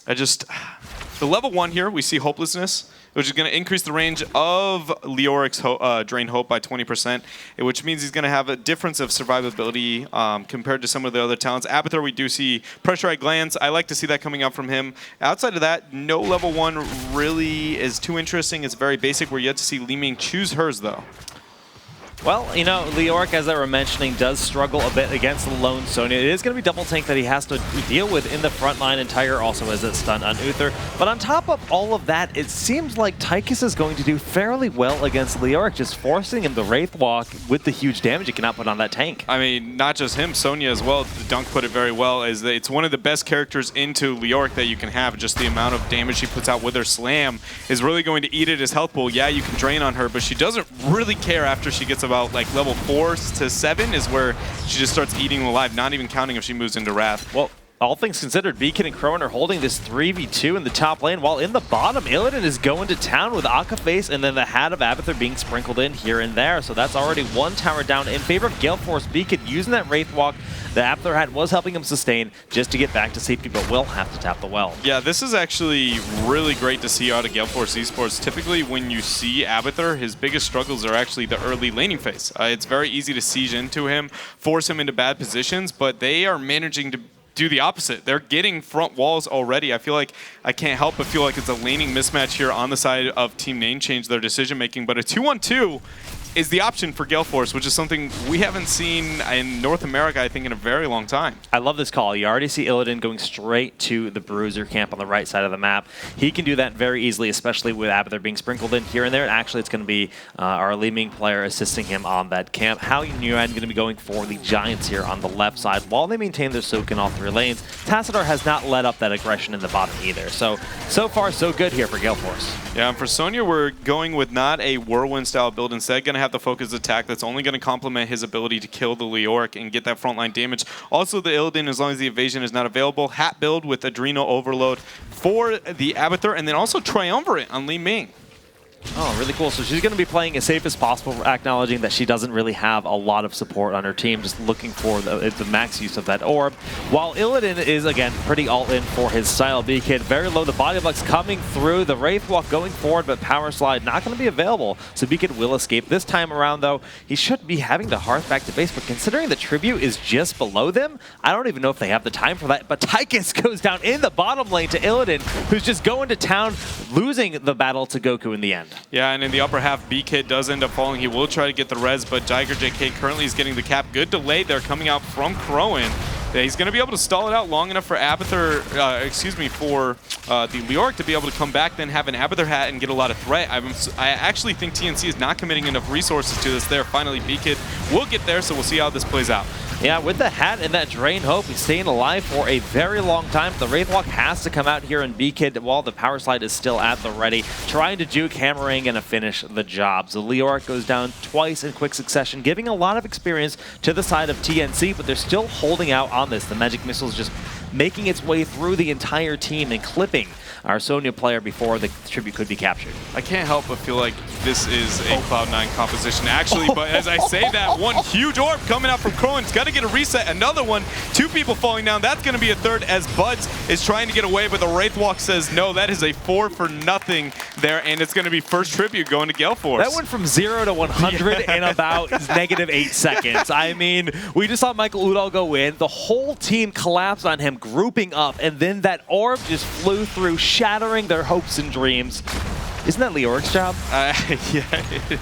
The level 1 here, we see Hopelessness, which is going to increase the range of Leoric's Drain Hope by 20%, which means he's going to have a difference of survivability compared to some of the other talents. Abathur, we do see Pressurized Glands. I like to see that coming out from him. Outside of that, no level 1 really is too interesting. It's very basic. We're yet to see Li Ming choose hers, though. Well, you know, Leoric, as I were mentioning, does struggle a bit against the lone Sonya. It is going to be double tank that he has to deal with in the front line, and Tiger also has a stun on Uther. But on top of all of that, it seems like Tychus is going to do fairly well against Leoric, just forcing him to Wraith Walk with the huge damage he cannot put on that tank. I mean, not just him, Sonya as well. The Dunk put it very well, is that it's one of the best characters into Leoric that you can have. Just the amount of damage she puts out with her slam is really going to eat at his health pool. Yeah, you can drain on her, but she doesn't really care after she gets about like level 4 to 7 is where she just starts eating alive, not even counting if she moves into Wrath. Well, all things considered, Beacon and Crowan are holding this 3v2 in the top lane, while in the bottom, Illidan is going to town with Akaface and then the hat of Abathur being sprinkled in here and there. So that's already one tower down in favor of Gale Force. Beacon using that Wraith Walk. The Abathur hat was helping him sustain just to get back to safety, but will have to tap the well. Yeah, this is actually really great to see out of Gale Force eSports. Typically, when you see Abathur, his biggest struggles are actually the early laning phase. It's very easy to siege into him, force him into bad positions, but they are managing to do the opposite. They're getting front walls already. I feel like I can't help but feel like it's a laning mismatch here on the side of Team Name change their decision making, but a 2-on-2 is the option for Gale Force, which is something we haven't seen in North America, I think, in a very long time. I love this call. You already see Illidan going straight to the Bruiser camp on the right side of the map. He can do that very easily, especially with Abathur being sprinkled in here and there. And actually, it's going to be our Li Ming player assisting him on that camp. Hao Yuan going to be going for the Giants here on the left side while they maintain their soak in all 3 lanes. Tassadar has not let up that aggression in the bottom either. So far, so good here for Gale Force. Yeah, and for Sonya, we're going with not a Whirlwind style build. Instead, going to have the focus attack that's only going to complement his ability to kill the Leoric and get that frontline damage. Also, the Illidan, as long as the evasion is not available, hat build with Adrenal Overload for the Abathur, and then also Triumvirate on Li Ming. Oh, really cool. So she's going to be playing as safe as possible, acknowledging that she doesn't really have a lot of support on her team, just looking for the max use of that orb. While Illidan is, again, pretty all-in for his style. Beacon very low. The body blocks coming through. The Wraith Walk going forward, but Power Slide not going to be available. So Beacon will escape. This time around, though, he should be having to hearth back to base, but considering the tribute is just below them, I don't even know if they have the time for that. But Tychus goes down in the bottom lane to Illidan, who's just going to town, losing the battle to Goku in the end. Yeah, and in the upper half, B-Kid does end up falling. He will try to get the res, but Tiger JK currently is getting the cap. Good delay there coming out from Crowan. He's going to be able to stall it out long enough for Abathur, for the Leoric to be able to come back, then have an Abathur hat and get a lot of threat. I actually think TNC is not committing enough resources to this there. Finally, B-Kid will get there, so we'll see how this plays out. Yeah, with the hat and that Drain Hope, he's staying alive for a very long time. The Wraithwalk has to come out here and B-Kid while the Power Slide is still at the ready, trying to juke, hammering, and finish the job. So Leoric goes down twice in quick succession, giving a lot of experience to the side of TNC, but they're still holding out on this. The Magic Missiles just making its way through the entire team and clipping our Sonya player before the tribute could be captured. I can't help but feel like this is a Cloud9 composition, actually. But as I say that, one huge orb coming out from Crowan. It's got to get a reset. Another one. 2 people falling down. That's going to be a third as Buds is trying to get away, but the Wraithwalk says no. That is a 4 for nothing there, and it's going to be first tribute going to Gale Force. That went from 0 to 100 in about -8 seconds. I mean, we just saw Michael Udall go in. The whole team collapsed on him, grouping up, and then that orb just flew through, shattering their hopes and dreams. Isn't that Leoric's job? Yeah,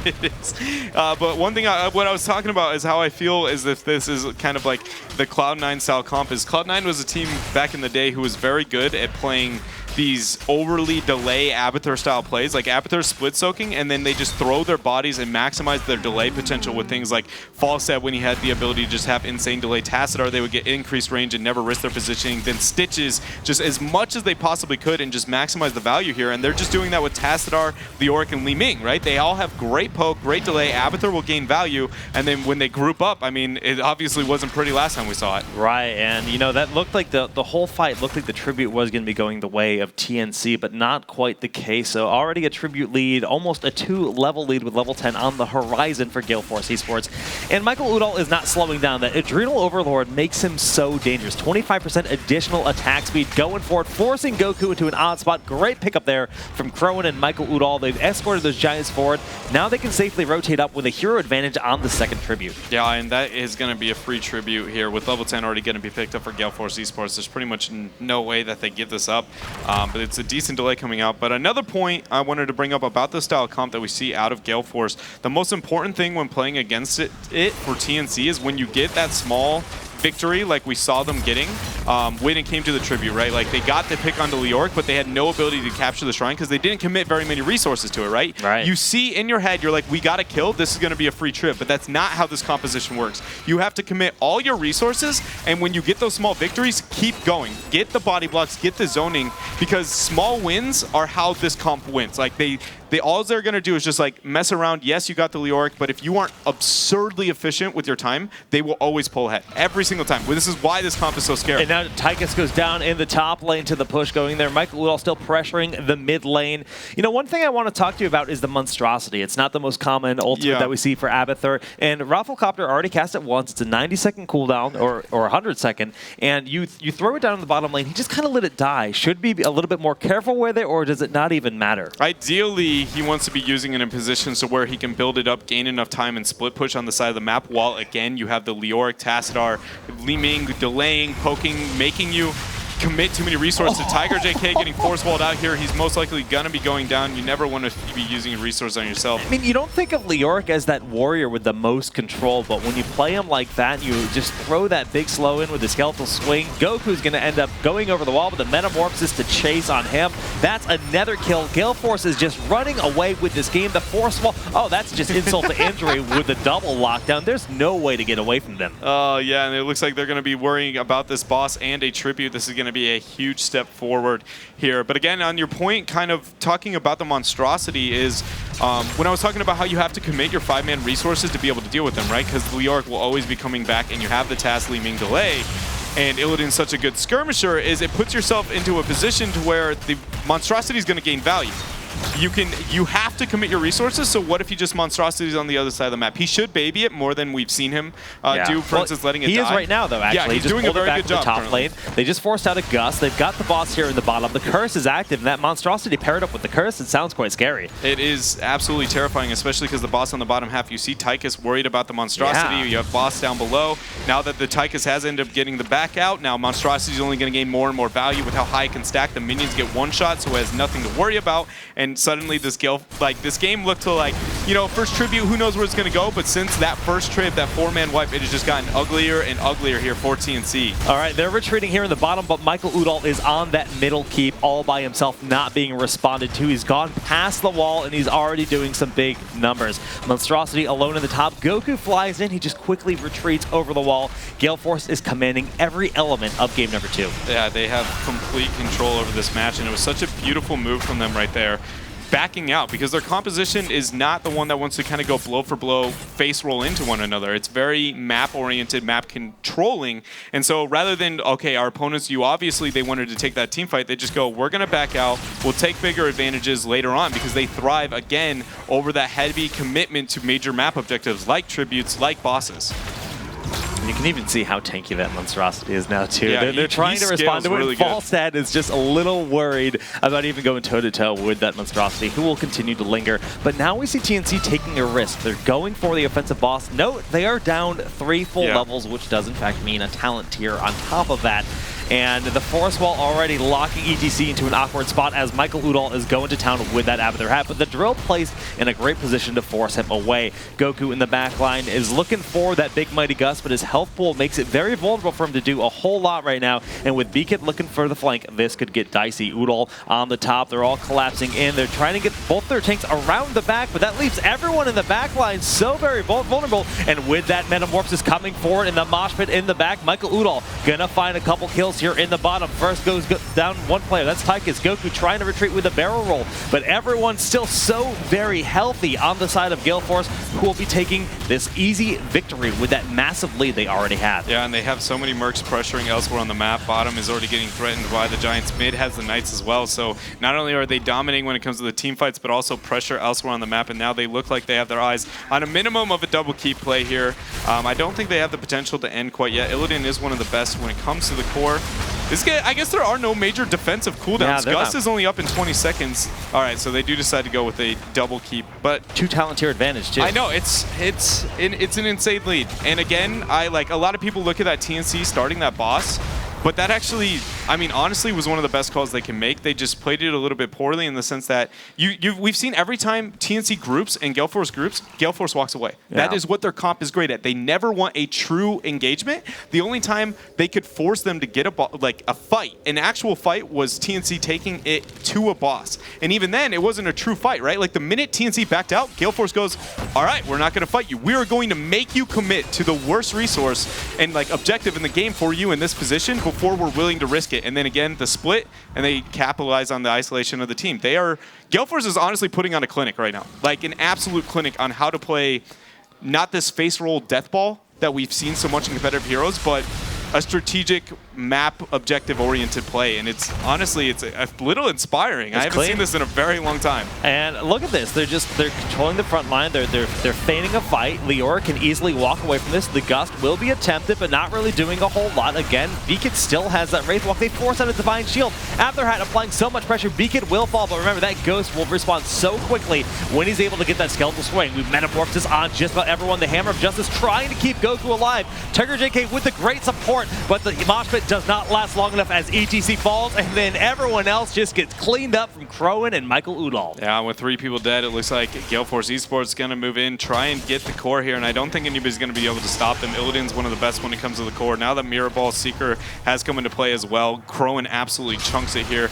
it is. But one thing, what I was talking about is how I feel as if this is kind of like the Cloud9 style comp. Is Cloud9 was a team back in the day who was very good at playing these overly delay Abathur style plays, like Abathur split soaking, and then they just throw their bodies and maximize their delay potential with things like Falset when he had the ability to just have insane delay. Tassadar, they would get increased range and never risk their positioning. Then Stitches, just as much as they possibly could and just maximize the value here, and they're just doing that with Tassadar, Leoric, and Li Ming, right? They all have great poke, great delay. Abathur will gain value, and then when they group up, I mean, it obviously wasn't pretty last time we saw it. Right, and you know, that looked like the whole fight looked like the tribute was going to be going the way of TNC, but not quite the case. So already a tribute lead, almost a 2-level lead with level 10 on the horizon for Gale Force eSports. And Michael Udall is not slowing down. That Adrenal Overlord makes him so dangerous. 25% additional attack speed going forward, forcing Goku into an odd spot. Great pickup there from Crowan and Michael Udall. They've escorted those Giants forward. Now they can safely rotate up with a hero advantage on the second tribute. Yeah, and that is going to be a free tribute here. With level 10 already going to be picked up for Gale Force eSports, there's pretty much no way that they give this up. But it's a decent delay coming out. But another point I wanted to bring up about the style comp that we see out of Gale Force, the most important thing when playing against it for TNC is when you get that small victory like we saw them getting when it came to the tribute, right? Like, they got the pick onto Leoric, but they had no ability to capture the shrine because they didn't commit very many resources to it, right? Right. You see in your head, you're like, we got to kill, this is going to be a free trip, but that's not how this composition works. You have to commit all your resources, and when you get those small victories, keep going. Get the body blocks, get the zoning, because small wins are how this comp wins. Like, all they're going to do is just like mess around. Yes, you got the Leoric, but if you aren't absurdly efficient with your time, they will always pull ahead every single time. Well, this is why this comp is so scary. And now Tychus goes down in the top lane to the push going there. Michael Udall still pressuring the mid lane. You know, one thing I want to talk to you about is the monstrosity. It's not the most common ultimate that we see for Abathur. And Rafflecopter already cast it once. It's a 90-second cooldown or 100-second. And you throw it down in the bottom lane. He just kind of let it die. Should be a little bit more careful with it, or does it not even matter? Ideally, he wants to be using it in positions to where he can build it up, gain enough time, and split push on the side of the map, while, again, you have the Leoric, Tassadar, Li Ming delaying, poking, making you commit too many resources. Tiger JK getting force walled out here. He's most likely going to be going down. You never want to be using a resource on yourself. I mean, you don't think of Leoric as that warrior with the most control, but when you play him like that, you just throw that big slow in with the skeletal swing. Goku's going to end up going over the wall with the Metamorphosis to chase on him. That's another kill. Gale Force is just running away with this game. The force wall, oh, that's just insult to injury with the double lockdown. There's no way to get away from them. Oh, yeah, and it looks like they're going to be worrying about this boss and a tribute. This is going to be a huge step forward here. But again, on your point, kind of talking about the monstrosity is when I was talking about how you have to commit your 5-man resources to be able to deal with them, right? Because Leoric will always be coming back, and you have the Task Li Ming delay. And Illidan's such a good skirmisher, is it puts yourself into a position to where the monstrosity is going to gain value. You have to commit your resources, so what if he just monstrosities on the other side of the map? He should baby it more than we've seen him do, for instance, letting it die. He is right now, though, actually. Yeah, he's doing a very good job top lane. They just forced out a Gust. They've got the boss here in the bottom. The curse is active, and that monstrosity paired up with the curse, it sounds quite scary. It is absolutely terrifying, especially because the boss on the bottom half, you see Tychus worried about the monstrosity. Yeah. You have boss down below. Now that the Tychus has ended up getting the back out, now monstrosity is only going to gain more and more value with how high it can stack. The minions get one shot, so it has nothing to worry about, and suddenly this game looked to, like, you know, first tribute, who knows where it's going to go, but since that first trib, that 4-man wipe, it has just gotten uglier and uglier here for TNC. All right, they're retreating here in the bottom, but Michael Udall is on that middle keep all by himself, not being responded to. He's gone past the wall, and he's already doing some big numbers. Monstrosity alone in the top. Goku flies in. He just quickly retreats over the wall. Gale Force is commanding every element of game number 2. Yeah, they have complete control over this match, and it was such a beautiful move from them right there. backing out because their composition is not the one that wants to kind of go blow for blow, face roll into one another. It's very map-oriented, map controlling. And so rather than, okay, our opponents, obviously they wanted to take that team fight, they just go, we're going to back out. We'll take bigger advantages later on because they thrive, again, over that heavy commitment to major map objectives like tributes, like bosses. You can even see how tanky that monstrosity is now, too. Yeah, they're trying to respond to it. Really Falstad is just a little worried about even going toe-to-toe with that monstrosity, who will continue to linger. But now we see TNC taking a risk. They're going for the offensive boss. Note, they are down 3 full levels, which does, in fact, mean a talent tier on top of that. And the Forest Wall already locking ETC into an awkward spot as Michael Udall is going to town with that Abathur hat. But the drill placed in a great position to force him away. Goku in the back line is looking for that big mighty gust, but his health pool makes it very vulnerable for him to do a whole lot right now. And with Beacon looking for the flank, this could get dicey. Udall on the top. They're all collapsing in. They're trying to get both their tanks around the back, but that leaves everyone in the back line so very vulnerable. And with that Metamorphosis coming forward in the mosh pit in the back, Michael Udall gonna find a couple kills here in the bottom. First goes down one player. That's Tychus. Goku trying to retreat with a barrel roll, but everyone's still so very healthy on the side of Gale Force, who will be taking this easy victory with that massive lead they already have. Yeah, and they have so many mercs pressuring elsewhere on the map. Bottom is already getting threatened by the Giants. Mid has the Knights as well, so not only are they dominating when it comes to the team fights, but also pressure elsewhere on the map, and now they look like they have their eyes on a minimum of a double keep play here. I don't think they have the potential to end quite yet. Illidan is one of the best when it comes to the core. I guess there are no major defensive cooldowns. Yeah, Gust is only up in 20 seconds. All right, so they do decide to go with a double keep, but 2 talent tier advantage too. I know it's an insane lead. And again, a lot of people look at that TNC starting that boss, but that actually, I mean, honestly, was one of the best calls they can make. They just played it a little bit poorly in the sense that we've seen every time TNC groups and Gale Force groups, Gale Force walks away. Yeah. That is what their comp is great at. They never want a true engagement. The only time they could force them to get a fight, an actual fight, was TNC taking it to a boss. And even then, it wasn't a true fight, right? Like the minute TNC backed out, Gale Force goes, all right, we're not going to fight you. We are going to make you commit to the worst resource and objective in the game for you in this position before we're willing to risk it. And then again, the split, and they capitalize on the isolation of the team. Gale Force is honestly putting on a clinic right now, like an absolute clinic on how to play not this face roll death ball that we've seen so much in competitive heroes, but a strategic map objective oriented play, and it's honestly a little inspiring. I haven't seen this in a very long time. And look at this, they're controlling the front line. They're feigning a fight. Leora can easily walk away from this. The gust will be attempted, but not really doing a whole lot. Again, Beacon still has that Wraith Walk. They force out a Divine Shield. Abathur hat applying so much pressure, Beacon will fall, but remember that Ghost will respond so quickly when he's able to get that skeletal swing. We've Metamorphosis on just about everyone. The Hammer of Justice trying to keep Goku alive. Tiger JK with the great support, but the mosh pit does not last long enough as ETC falls, and then everyone else just gets cleaned up from Crowan and Michael Udall. Yeah, with 3 people dead, it looks like Gale Force eSports is going to move in, try and get the core here, and I don't think anybody's going to be able to stop them. Illidan's one of the best when it comes to the core. Now that Mirror Ball Seeker has come into play as well, Crowan absolutely chunks it here.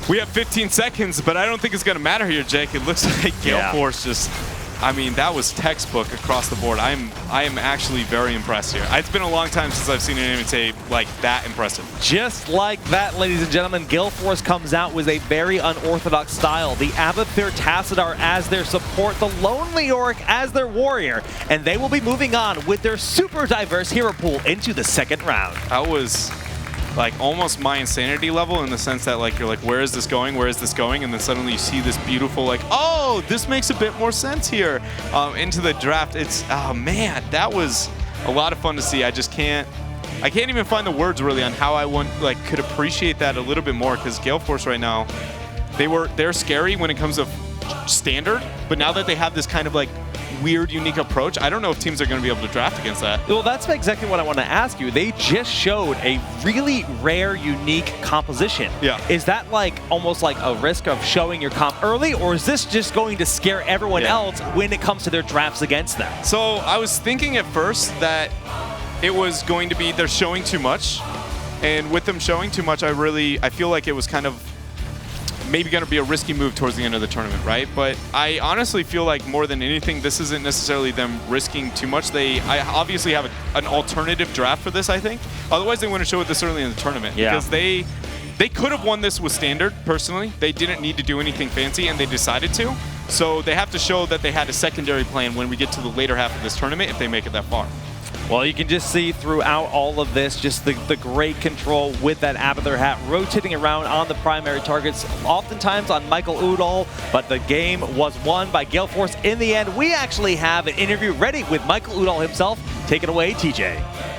We have 15 seconds, but I don't think it's going to matter here, Jake. It looks like Gale Force just... I mean, that was textbook across the board. I am actually very impressed here. It's been a long time since I've seen an imitate like that impressive. Just like that, ladies and gentlemen, Gale Force comes out with a very unorthodox style. The Abathur Tassadar as their support, the Lone Leoric as their warrior, and they will be moving on with their super diverse hero pool into the second round. That was almost my insanity level in the sense that you're like, where is this going? Where is this going? And then suddenly you see this beautiful oh, this makes a bit more sense here into the draft. Oh man, that was a lot of fun to see. I can't even find the words really on how I could appreciate that a little bit more, because Gale Force right now, they're scary when it comes to standard, but now that they have this kind of weird, unique approach, I don't know if teams are going to be able to draft against that. Well, that's exactly what I want to ask you. They just showed a really rare, unique composition. Yeah. Is that almost like a risk of showing your comp early, or is this just going to scare everyone else when it comes to their drafts against them? So I was thinking at first that it was going to be they're showing too much, and with them showing too much, I feel like it was kind of maybe going to be a risky move towards the end of the tournament, right? But I honestly feel like more than anything, this isn't necessarily them risking too much. I obviously have an alternative draft for this, I think. Otherwise, they wouldn't show it this early in the tournament, because they They could have won this with standard, personally. They didn't need to do anything fancy, and they decided to. So they have to show that they had a secondary plan when we get to the later half of this tournament if they make it that far. Well, you can just see throughout all of this just the great control with that Abathur hat, rotating around on the primary targets, oftentimes on Michael Udall, but the game was won by Gale Force in the end. We actually have an interview ready with Michael Udall himself. Take it away, TJ.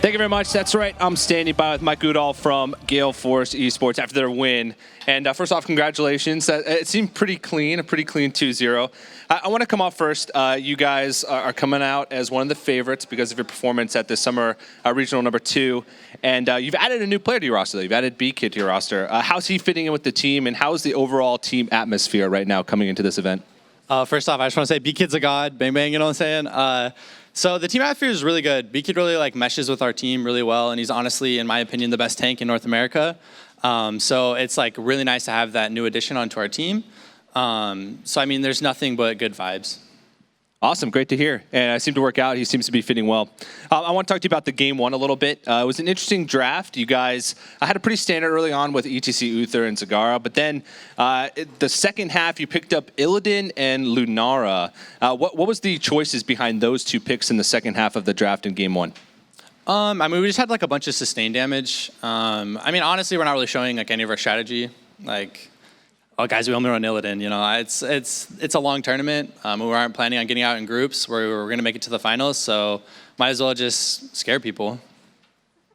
Thank you very much. That's right. I'm standing by with Mike Udall from Gale Force eSports after their win. And first off, congratulations. It seemed pretty clean, a pretty clean 2-0. I want to come off first. You guys are coming out as one of the favorites because of your performance at the Summer Regional number 2. And you've added a new player to your roster, though. You've added B-Kid to your roster. How's he fitting in with the team, and how's the overall team atmosphere right now coming into this event? First off, I just want to say B-Kid's a god. Bang, bang, you know what I'm saying? So the team atmosphere is really good. B-Kid really meshes with our team really well, and he's honestly, in my opinion, the best tank in North America. So it's really nice to have that new addition onto our team. So I mean, there's nothing but good vibes. Awesome, great to hear. And it seemed to work out. He seems to be fitting well. I want to talk to you about the game one a little bit. It was an interesting draft. You guys had a pretty standard early on with ETC, Uther, and Zagara. But then the second half, you picked up Illidan and Lunara. What was the choices behind those two picks in the second half of the draft in game one? I mean, we just had a bunch of sustained damage. I mean, honestly, we're not really showing any of our strategy. Oh, guys, we only run Illidan. You know, it's a long tournament. We aren't planning on getting out in groups. We're going to make it to the finals, so might as well just scare people.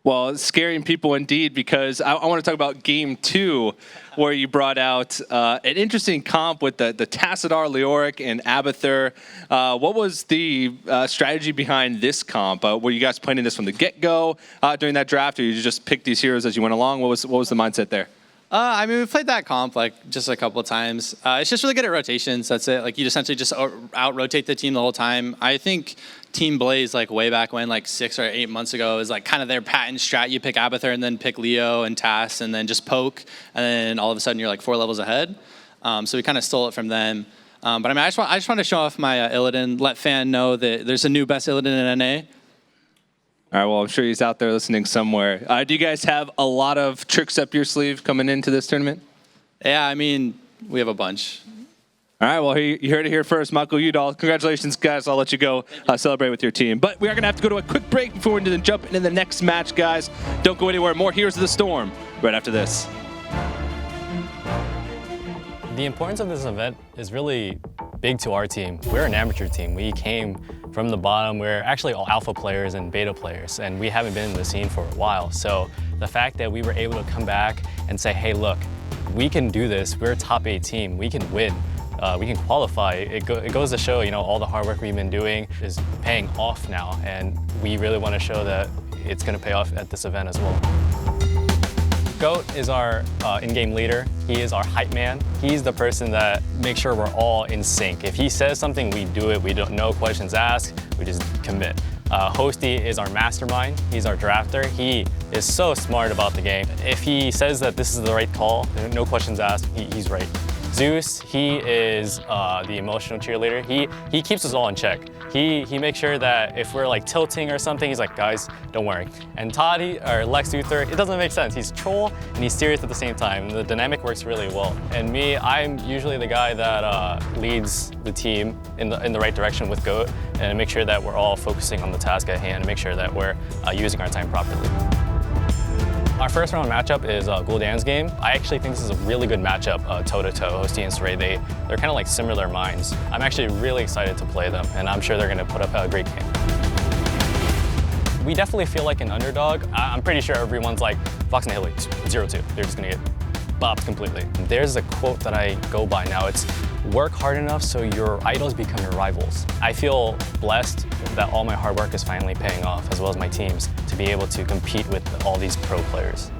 Well, scaring people indeed, because I want to talk about game two, where you brought out an interesting comp with the Tassadar, Leoric, and Abathur. What was the strategy behind this comp? Were you guys planning this from the get-go during that draft, or you just picked these heroes as you went along? What was the mindset there? I mean, we've played that comp just a couple of times. It's just really good at rotations. That's it. You essentially just out-rotate the team the whole time. I think Team Blaze, way back when, 6 or 8 months ago, is kind of their patent strat. You pick Abathur and then pick Leo and Tass and then just poke, and then all of a sudden you're 4 levels ahead. So we kind of stole it from them. But I mean, I just want to show off my Illidan, let fan know that there's a new best Illidan in NA. All right, well, I'm sure he's out there listening somewhere. Do you guys have a lot of tricks up your sleeve coming into this tournament? Yeah, I mean, we have a bunch. All right, well, you heard it here first. Michael Udall, congratulations, guys. I'll let you go celebrate with your team. But we are going to have to go to a quick break before we jump into the next match, guys. Don't go anywhere. More Heroes of the Storm right after this. The importance of this event is really big to our team. We're an amateur team. We came from the bottom. We're actually all alpha players and beta players, and we haven't been in the scene for a while. So the fact that we were able to come back and say, hey, look, we can do this. We're a top 8 team. We can win. We can qualify. It goes to show, all the hard work we've been doing is paying off now, and we really want to show that it's going to pay off at this event as well. Goat is our in-game leader. He is our hype man. He's the person that makes sure we're all in sync. If he says something, we do it. We don't no questions asked. We just commit. Hosty is our mastermind. He's our drafter. He is so smart about the game. If he says that this is the right call, no questions asked, he's right. Zeus, he is the emotional cheerleader. He keeps us all in check. He makes sure that if we're tilting or something, he's like, guys, don't worry. And Todd, or Lex Luthor, it doesn't make sense. He's troll and he's serious at the same time. The dynamic works really well. And me, I'm usually the guy that leads the team in the right direction with Goat and make sure that we're all focusing on the task at hand and make sure that we're using our time properly. Our first round matchup is Gul'dan's game. I actually think this is a really good matchup, toe-to-toe. Hosty and Saray, they're kind of similar minds. I'm actually really excited to play them, and I'm sure they're going to put up a great game. We definitely feel like an underdog. I'm pretty sure everyone's like, Vox and Hilly, 0-2. They're just going to get bopped completely. There's a quote that I go by now. It's, work hard enough so your idols become your rivals. I feel blessed that all my hard work is finally paying off, as well as my teams, to be able to compete with all these pro players.